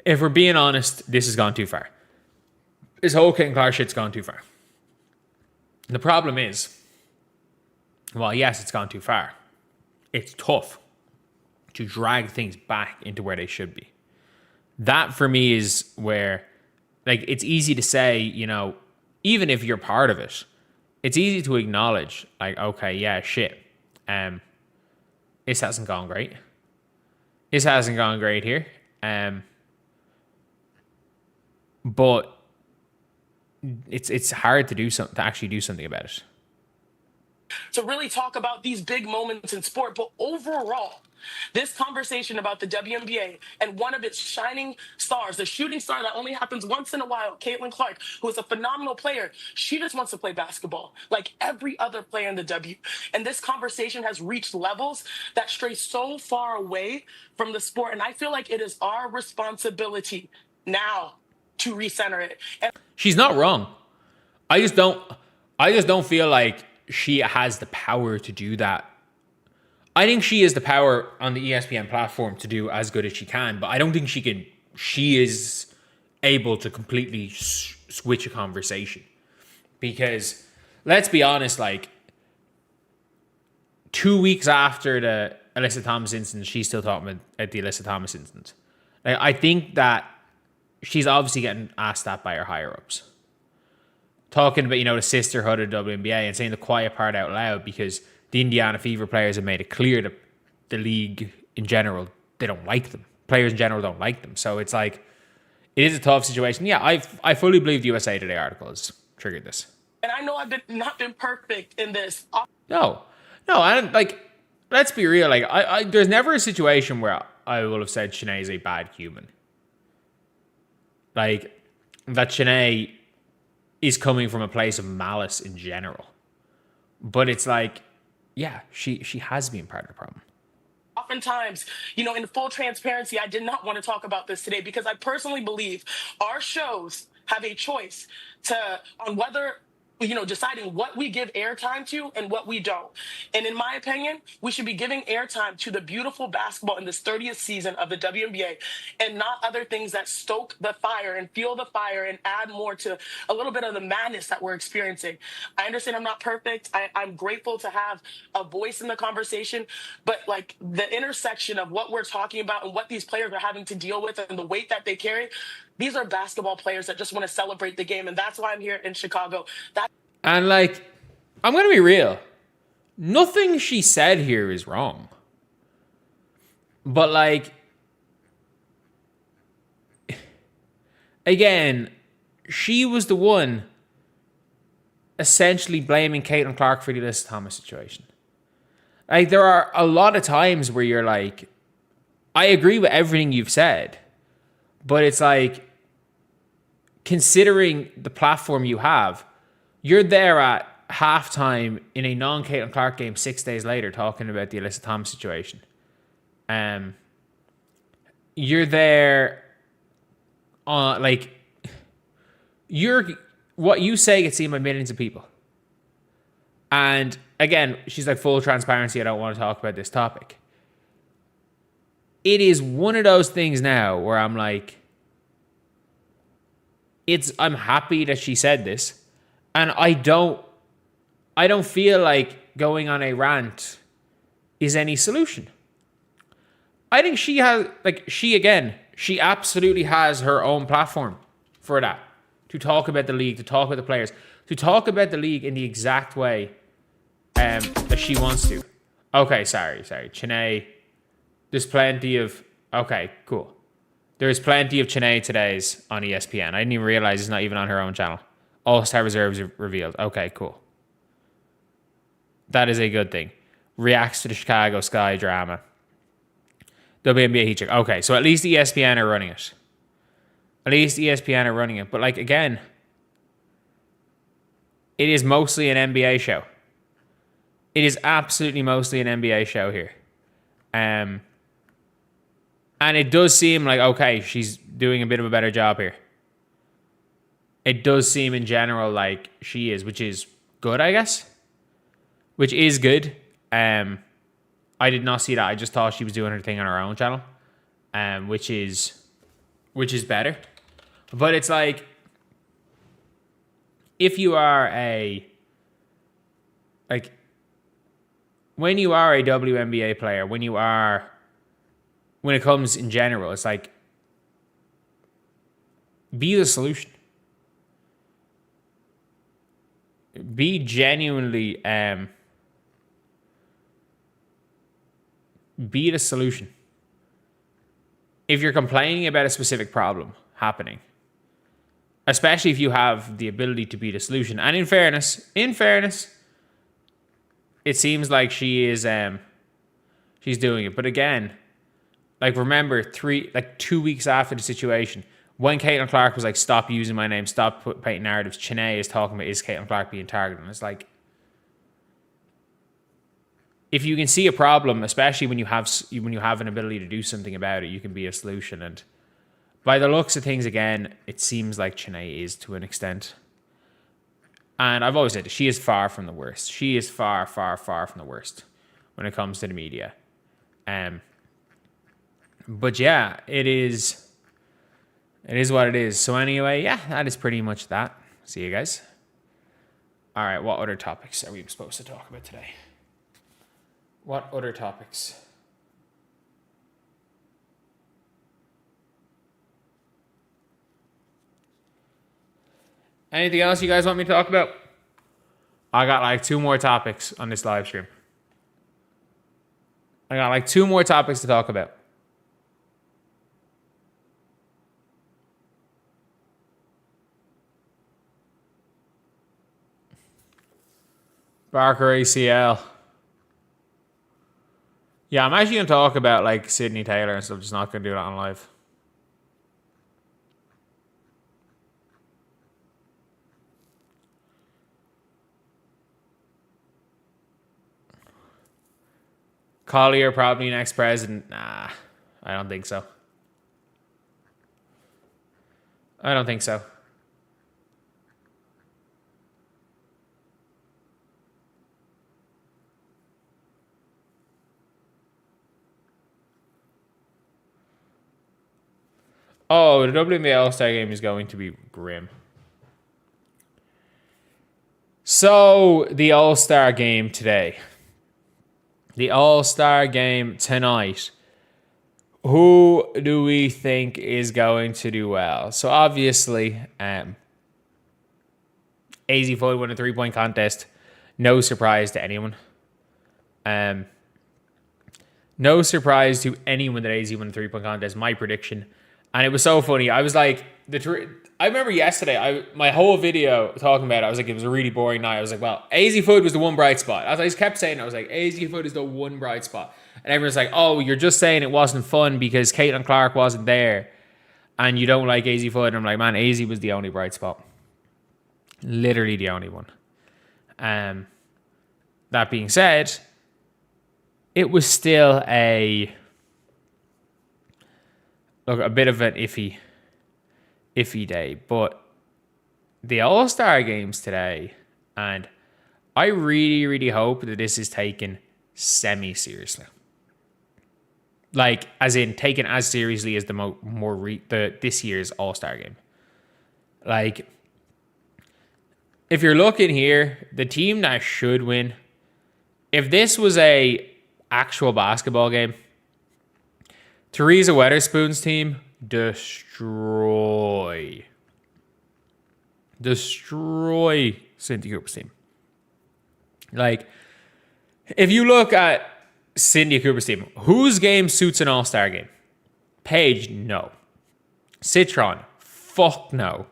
if we're being honest, this has gone too far. This whole Caitlin Clark shit's gone too far. The problem is, well, yes, it's gone too far. It's tough to drag things back into where they should be. That for me is where, like, it's easy to say, you know, even if you're part of it, it's easy to acknowledge, like, okay, yeah, shit. This hasn't gone great. This hasn't gone great here. But it's hard to do something, to actually do something about it. To really talk about these big moments in sport, but overall, this conversation about the WNBA and one of its shining stars, the shooting star that only happens once in a while, Caitlin Clark, who is a phenomenal player, she just wants to play basketball like every other player in the W. And this conversation has reached levels that stray so far away from the sport. And I feel like it is our responsibility now to recenter it. And she's not wrong. I just don't feel like she has the power to do that. I think she has the power on the ESPN platform to do as good as she can, but I don't think she is able to completely switch a conversation. Because let's be honest, like 2 weeks after the Alyssa Thomas incident, she's still talking about the Alyssa Thomas incident. Like, I think that she's obviously getting asked that by her higher ups. Talking about, you know, the sisterhood of WNBA and saying the quiet part out loud, because the Indiana Fever players have made it clear that the league in general, they don't like them. Players in general don't like them. So it's like, it is a tough situation. Yeah, I fully believe the USA Today article has triggered this. And I know I've not been perfect in this. No, I don't, like, let's be real. Like, I there's never a situation where I will have said Shanae is a bad human. Like, that Shanae is coming from a place of malice in general. But it's like, yeah, she has been part of the problem. Oftentimes, you know, in full transparency, I did not want to talk about this today because I personally believe our shows have a choice on whether, you know, deciding what we give airtime to and what we don't. And in my opinion, we should be giving airtime to the beautiful basketball in this 30th season of the WNBA and not other things that stoke the fire and fuel the fire and add more to a little bit of the madness that we're experiencing. I understand I'm not perfect. I'm grateful to have a voice in the conversation, but like the intersection of what we're talking about and what these players are having to deal with and the weight that they carry, these are basketball players that just want to celebrate the game. And that's why I'm here in Chicago. And like, I'm going to be real. Nothing she said here is wrong. But like, again, she was the one essentially blaming Caitlin Clark for the Alyssa Thomas situation. Like, there are a lot of times where you're like, I agree with everything you've said, but it's like, considering the platform you have, you're there at halftime in a non-Caitlin Clark game 6 days later talking about the Alyssa Thomas situation. You're there on, like, what you say gets seen by millions of people. And again, she's like, full transparency, I don't want to talk about this topic. It is one of those things now where I'm like, I'm happy that she said this, and I don't feel like going on a rant is any solution. I think she has, like, she absolutely has her own platform for that, to talk about the league, to talk about the players, to talk about the league in the exact way that she wants to. Okay, sorry. Chennai, there's plenty of, okay, cool. There's plenty of Chennai Today's on ESPN. I didn't even realize it's not even on her own channel. All-Star Reserves revealed. Okay, cool. That is a good thing. Reacts to the Chicago Sky drama. WNBA heat check. Okay, so at least ESPN are running it. But like, again, it is mostly an NBA show. It is absolutely mostly an NBA show here. And it does seem like, okay, she's doing a bit of a better job here. It does seem in general like she is, which is good, I guess. Which is good. I did not see that. I just thought she was doing her thing on her own channel. Which is which is better. But it's like, if you are when you are a WNBA player, when it comes in general, it's like, be the solution. Be genuinely, be the solution. If you're complaining about a specific problem happening, especially if you have the ability to be the solution. And in fairness, it seems like she's doing it. But again, like, remember 2 weeks after the situation, when Caitlin Clark was like, stop using my name, stop painting narratives, Chennai is talking about, is Caitlin Clark being targeted? And it's like, if you can see a problem, especially when you have an ability to do something about it, you can be a solution. And by the looks of things, again, it seems like Chennai is, to an extent. And I've always said, she is far from the worst. She is far, far, far from the worst when it comes to the media. But yeah, it is what it is. So anyway, yeah, that is pretty much that. See you guys. All right, what other topics are we supposed to talk about today? What other topics? Anything else you guys want me to talk about? I got like 2 more topics on this live stream. I got like 2 more topics to talk about. Barker ACL. Yeah, I'm actually going to talk about like Sydney Taylor and stuff. Just not going to do that on live. Collier probably next president. Nah, I don't think so. I don't think so. Oh, the WNBA All-Star Game is going to be grim. So, the All-Star Game today. The All-Star Game tonight. Who do we think is going to do well? So, obviously, AZ Foot won a 3-point contest. No surprise to anyone. No surprise to anyone that AZ won a 3-point contest. My prediction. And it was so funny. I was like, I remember yesterday, my whole video talking about it, I was like, it was a really boring night. I was like, well, AZ Foot was the one bright spot. As I just kept saying, I was like, AZ Foot is the one bright spot. And everyone's like, oh, you're just saying it wasn't fun because Caitlin Clark wasn't there and you don't like AZ Foot. And I'm like, man, AZ was the only bright spot. Literally the only one. That being said, it was still a bit of an iffy day, but the All-Star Games today, and I really, really hope that this is taken semi-seriously. Like, as in, taken as seriously as this year's All-Star Game. Like, if you're looking here, the team that should win, if this was a actual basketball game, Teresa Weatherspoon's team, destroy Cynthia Cooper's team. Like, if you look at Cynthia Cooper's team, whose game suits an All-Star game? Paige, no. Citron, fuck no.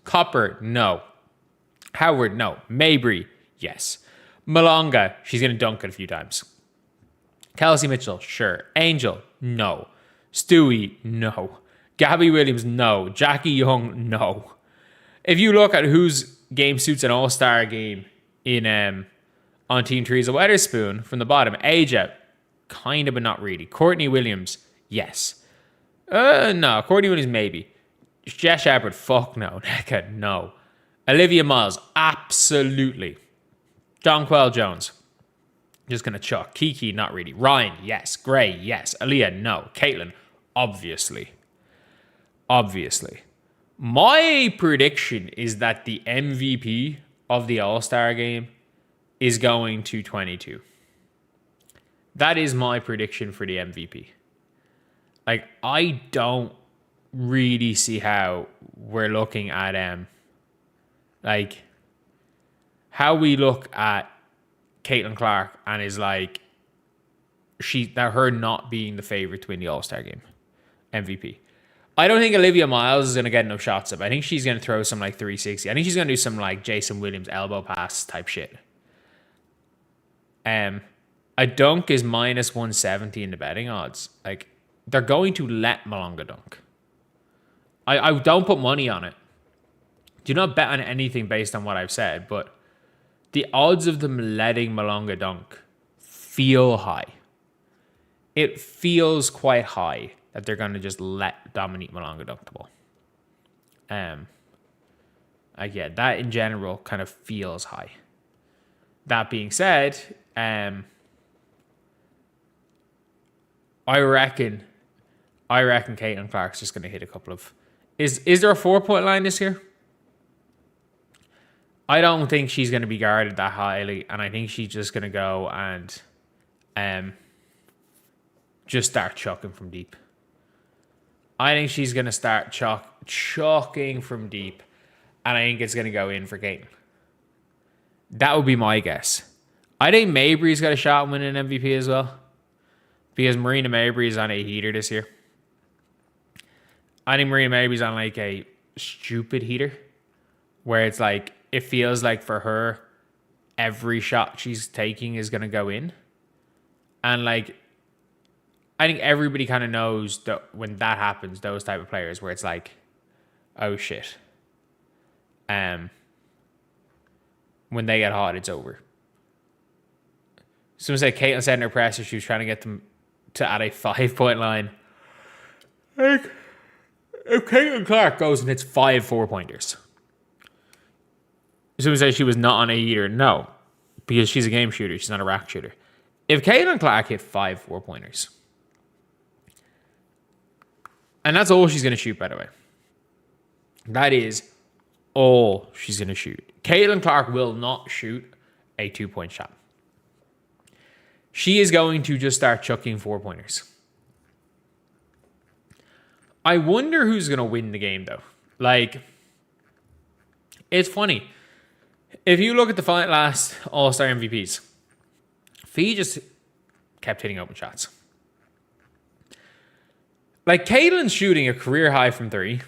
Copper, no. Howard, no. Mabry, yes. Malonga, she's going to dunk it a few times. Kelsey Mitchell, sure. Angel, no. Stewie, no. Gabby Williams, no. Jackie Young, no. If you look at whose game suits an All-Star game on Team Teresa Weatherspoon from the bottom, Aja, kind of, but not really. Courtney Williams, yes. No. Courtney Williams, maybe. Jess Shepard, fuck no. Neka, no. Olivia Miles, absolutely. Jonquel Jones, just going to chuck. Kiki, not really. Ryan, yes. Gray, yes. Aaliyah, no. Caitlin, obviously. obviously. My prediction is that the MVP of the All-Star game is going to 22. That is my prediction for the MVP. Like, I don't really see how we're looking at like how we look at Caitlin Clark and is like her not being the favorite to win the All-Star game MVP. I don't think Olivia Miles is going to get enough shots up. I think she's going to throw some like 360. I think she's going to do some like Jason Williams elbow pass type shit. A dunk is minus 170 in the betting odds. Like, they're going to let Malonga dunk. I don't put money on it. Do not bet on anything based on what I've said, but the odds of them letting Malonga dunk feel high. It feels quite high that they're going to just let Dominique Malonga dunk the ball. Yeah, that in general kind of feels high. That being said, I reckon Caitlin Clark's just going to hit a couple of... Is there a 4-point line this year? I don't think she's going to be guarded that highly, and I think she's just going to go and just start chucking from deep. I think she's going to start chucking from deep, and I think it's going to go in for Caitlin. That would be my guess. I think Mabry's got a shot at winning an MVP as well, because Marina Mabry is on a heater this year. I think Marina Mabry's on like a stupid heater, where it's like, it feels like for her, every shot she's taking is going to go in. And like, I think everybody kind of knows that when that happens, those type of players where it's like, oh shit. When they get hot, it's over. Someone said Caitlin said in her presser she was trying to get them to add a 5-point line. Like, if Caitlin Clark goes and hits 5 4-pointers, someone said she was not on a heater. No, because she's a game shooter. She's not a rack shooter. If Caitlin Clark hit 5 4-pointers, and that's all she's going to shoot, by the way. That is all she's going to shoot. Caitlin Clark will not shoot a 2-point shot. She is going to just start chucking 4-pointers. I wonder who's going to win the game, though. Like, it's funny. If you look at the last All-Star MVPs, Fee just kept hitting open shots. Like, Caitlin's shooting a career high from 3.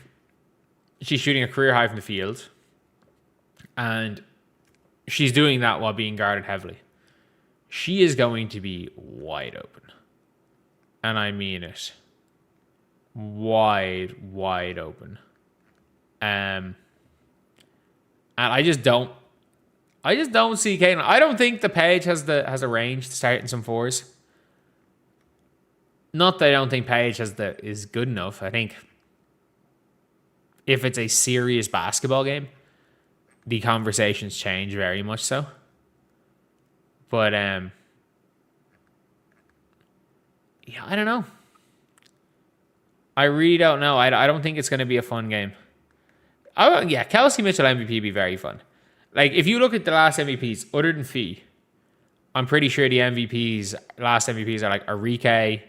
She's shooting a career high from the field. And she's doing that while being guarded heavily. She is going to be wide open. And I mean it. Wide open. And I just don't see Caitlin. I don't think the Paige has a range to start in some 4s. Not that I don't think Paige is good enough. I think if it's a serious basketball game, the conversations change very much so. But yeah, I don't know. I really don't know. I don't think it's going to be a fun game. Yeah, Kelsey Mitchell MVP be very fun. Like, if you look at the last MVPs, other than Fee, I'm pretty sure the last MVPs are like Arike,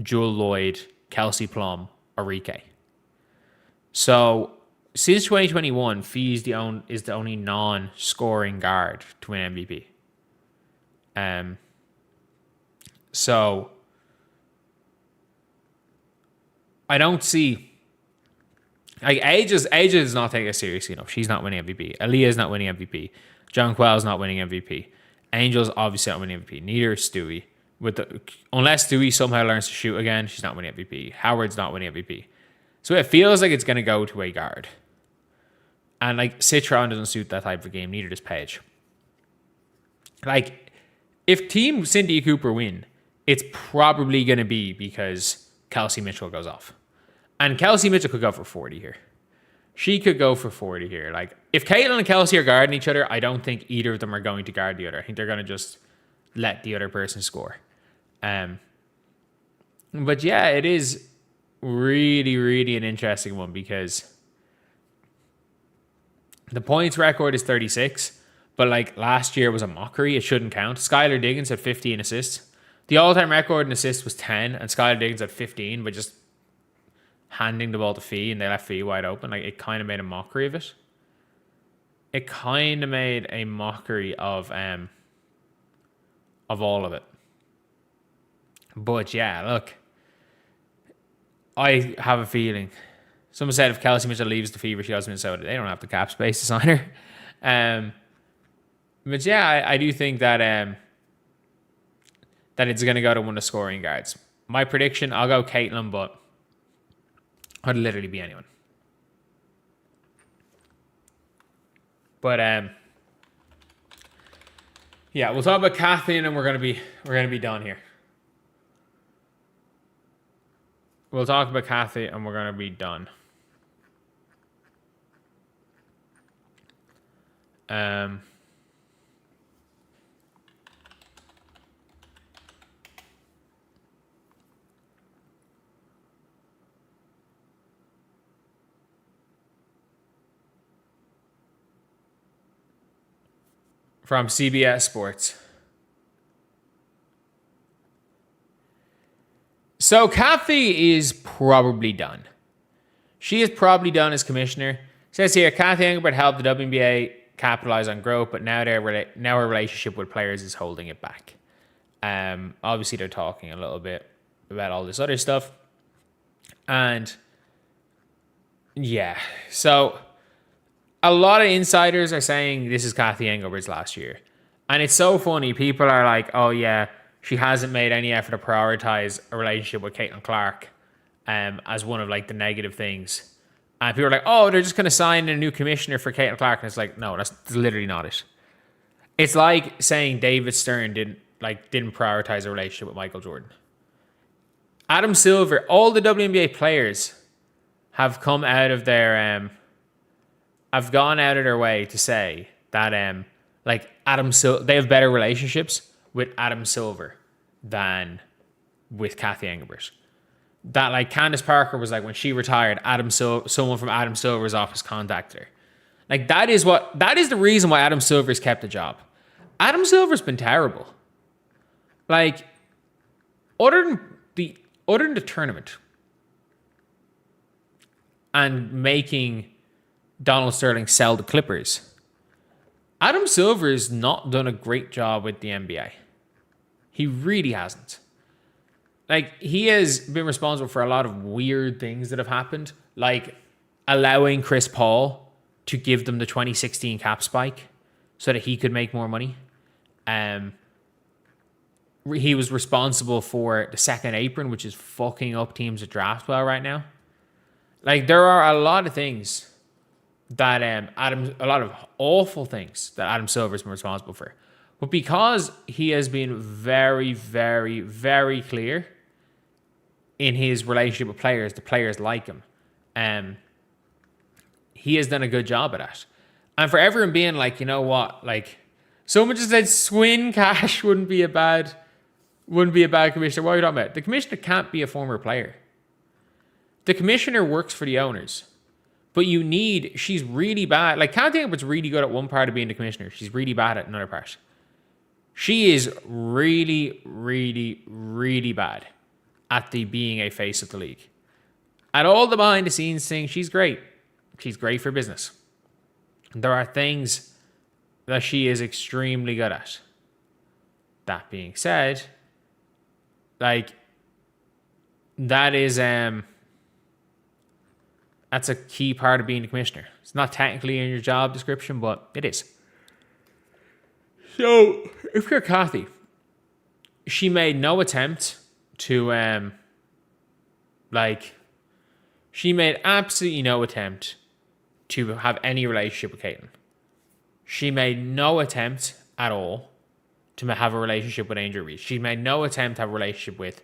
Jewel Lloyd, Kelsey Plum, Arike. So, since 2021, Fee is the only non-scoring guard to win MVP. So, I don't see... Like, A'ja is not taking it seriously enough. She's not winning MVP. Aaliyah's not winning MVP. John Quell's not winning MVP. Angel's obviously not winning MVP. Neither is Stewie. Unless Stewie somehow learns to shoot again, she's not winning MVP. Howard's not winning MVP. So it feels like it's going to go to a guard. And, like, Citron doesn't suit that type of game. Neither does Paige. Like, if Team Cynthia Cooper win, it's probably going to be because Kelsey Mitchell goes off. And Kelsey Mitchell could go for 40 here. She could go for 40 here. Like, if Caitlin and Kelsey are guarding each other, I don't think either of them are going to guard the other. I think they're going to just let the other person score. But yeah, it is really, really an interesting one because the points record is 36, but like last year was a mockery. It shouldn't count. Skylar Diggins had 15 assists. The all-time record in assists was 10, and Skylar Diggins had 15, but just handing the ball to Fee, and they left Fee wide open. Like, it kind of made a mockery of it. It kind of made a mockery of all of it. But yeah, look, I have a feeling. Someone said if Kelsey Mitchell leaves the Fever, she goes to Minnesota. They don't have the cap space to sign her. But yeah, I do think that that it's going to go to one of the scoring guards. My prediction, I'll go Caitlin, but I'd literally be anyone. But yeah, we'll talk about Kathy, and then we're gonna be done here. We'll talk about Kathy, and we're gonna be done. From CBS Sports. So Kathy is probably done. She is probably done as commissioner. It says here, Kathy Engelbert helped the WNBA capitalize on growth, but now her relationship with players is holding it back. Obviously, they're talking a little bit about all this other stuff. And yeah, so a lot of insiders are saying this is Kathy Engelbert's last year. And it's so funny. People are like, oh yeah, she hasn't made any effort to prioritize a relationship with Caitlin Clark as one of like the negative things. And people are like, oh, they're just going to sign a new commissioner for Caitlin Clark. And it's like, no, that's literally not it. It's like saying David Stern didn't prioritize a relationship with Michael Jordan. Adam Silver, all the WNBA players have come out of their have gone out of their way to say that like they have better relationships with Adam Silver than with Kathy Engelbert. That like Candace Parker was like when she retired, someone from Adam Silver's office contacted her. Like that is the reason why Adam Silver's kept the job. Adam Silver's been terrible. Like other than the tournament and making Donald Sterling sell the Clippers, Adam Silver has not done a great job with the NBA. He really hasn't. Like, he has been responsible for a lot of weird things that have happened, like allowing Chris Paul to give them the 2016 cap spike so that he could make more money. He was responsible for the second apron, which is fucking up teams that draft well right now. Like, there are a lot of things that a lot of awful things that Adam Silver's been responsible for. But because he has been very, very, very clear in his relationship with players, the players like him, he has done a good job at that. And for everyone being like, you know what, like someone just said Swin Cash wouldn't be a bad commissioner. What are you talking about? The commissioner can't be a former player. The commissioner works for the owners. But she's really bad. Like, Kathy Engelbert's really good at one part of being the commissioner. She's really bad at another part. She is really, really, really bad at being a face of the league. At all the behind the scenes things, she's great. She's great for business. There are things that she is extremely good at. That being said, like, that is that's a key part of being the commissioner. It's not technically in your job description, but it is. So, if you're Kathy, she made no attempt to, she made absolutely no attempt to have any relationship with Caitlin. She made no attempt at all to have a relationship with Angel Reese. She made no attempt to have a relationship with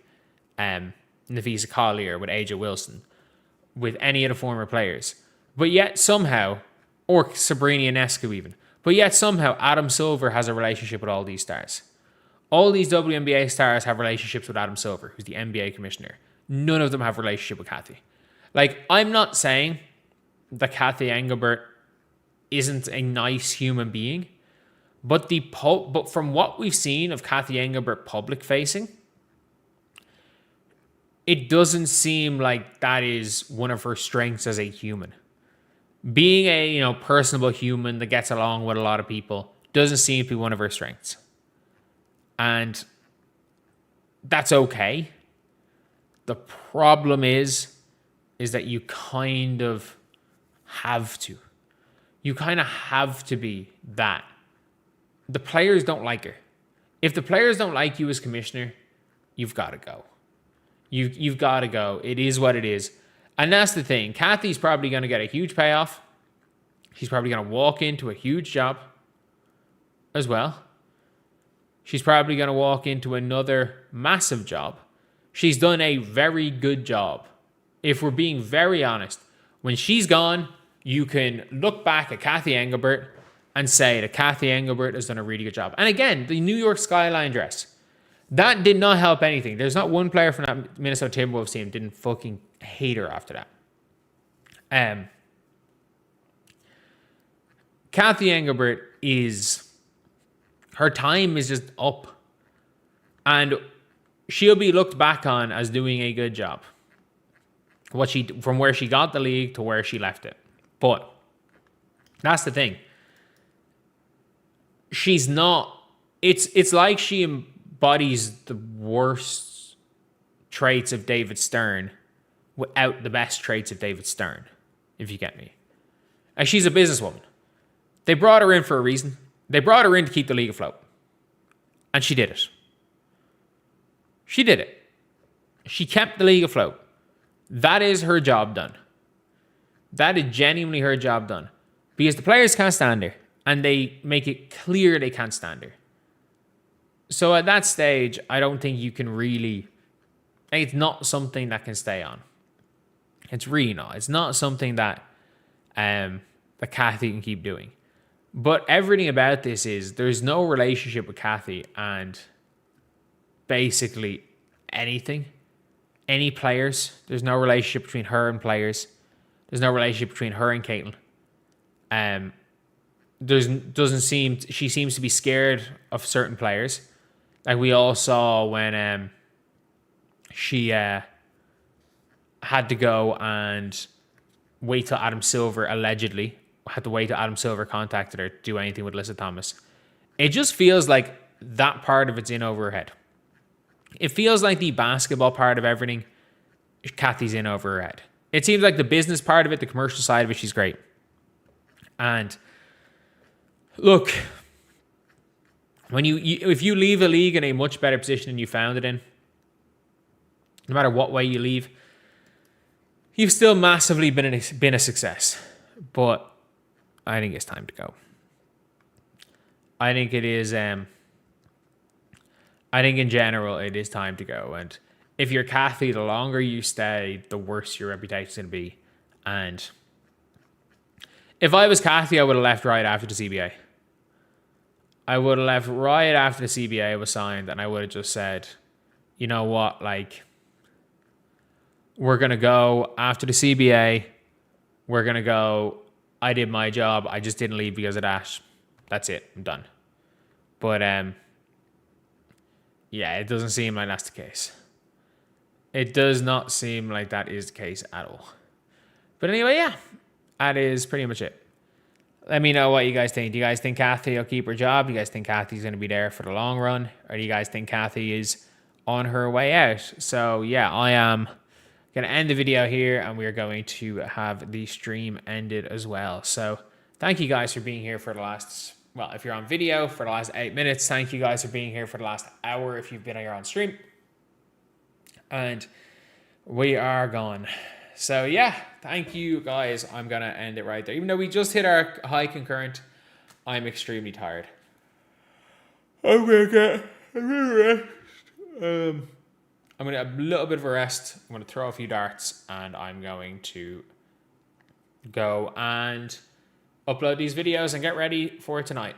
Nafisa Collier, with AJ Wilson, with any of the former players. But yet somehow, or Sabrina Ionescu even, but yet somehow Adam Silver has a relationship with all these stars. All these WNBA stars have relationships with Adam Silver, who's the NBA commissioner. None of them have a relationship with Kathy. Like, I'm not saying that Kathy Engelbert isn't a nice human being, but from what we've seen of Kathy Engelbert public facing, it doesn't seem like that is one of her strengths as a human. Being a personable human that gets along with a lot of people doesn't seem to be one of her strengths. And that's okay. The problem is that you kind of have to. You kind of have to be that. The players don't like her. If the players don't like you as commissioner, you've got to go. You've got to go. It is what it is. And that's the thing. Kathy's probably going to get a huge payoff. She's probably going to walk into a huge job as well. She's probably going to walk into another massive job. She's done a very good job. If we're being very honest, when she's gone, you can look back at Kathy Engelbert and say that Kathy Engelbert has done a really good job. And again, the New York Skyline dress, that did not help anything. There's not one player from that Minnesota Timberwolves team didn't fucking hate her after that. Kathy Engelbert her time is just up. And she'll be looked back on as doing a good job. From where she got the league to where she left it. But that's the thing. She's not... It's like she embodies the worst traits of David Stern without the best traits of David Stern, if you get me. And she's a businesswoman. They brought her in for a reason. They brought her in to keep the league afloat. And she did it. She did it. She kept the league afloat. That is her job done. That is genuinely her job done. Because the players can't stand her. And they make it clear they can't stand her. So at that stage, I don't think you can really... It's not something that can stay on. It's really not. It's not something that Kathy can keep doing. But everything about this is there's no relationship with Kathy and basically anything. Any players. There's no relationship between her and players. There's no relationship between her and Caitlin. She seems to be scared of certain players. Like we all saw when she had to go and wait till Adam Silver allegedly had to wait till Adam Silver contacted her to do anything with Alyssa Thomas. It just feels like that part of it's in over her head. It feels like the basketball part of everything, Kathy's in over her head. It seems like the business part of it, the commercial side of it, she's great. And look, if you leave a league in a much better position than you found it in, no matter what way you leave, you've still massively been a success. But I think it's time to go. I think it is. I think in general it is time to go. And if you're Kathy, the longer you stay, the worse your reputation's going to be. And if I was Kathy, I would have left right after the CBA. I would have left right after the CBA was signed, and I would have just said, you know what, like, we're going to go after the CBA. We're going to go, I did my job. I just didn't leave because of that. That's it. I'm done. But, yeah, it doesn't seem like that's the case. It does not seem like that is the case at all. But anyway, yeah, that is pretty much it. Let me know what you guys think. Do you guys think Kathy will keep her job? Do you guys think Kathy's going to be there for the long run? Or do you guys think Kathy is on her way out? So, yeah, I am going to end the video here, and we're going to have the stream ended as well. So, thank you guys for being here for the last, well, if you're on video, for the last 8 minutes. Thank you guys for being here for the last hour if you've been here on stream. And we are gone. So, yeah, thank you, guys. I'm going to end it right there. Even though we just hit our high concurrent, I'm extremely tired. I'm going to get a little rest. I'm going to have a little bit of a rest. I'm going to throw a few darts, and I'm going to go and upload these videos and get ready for tonight.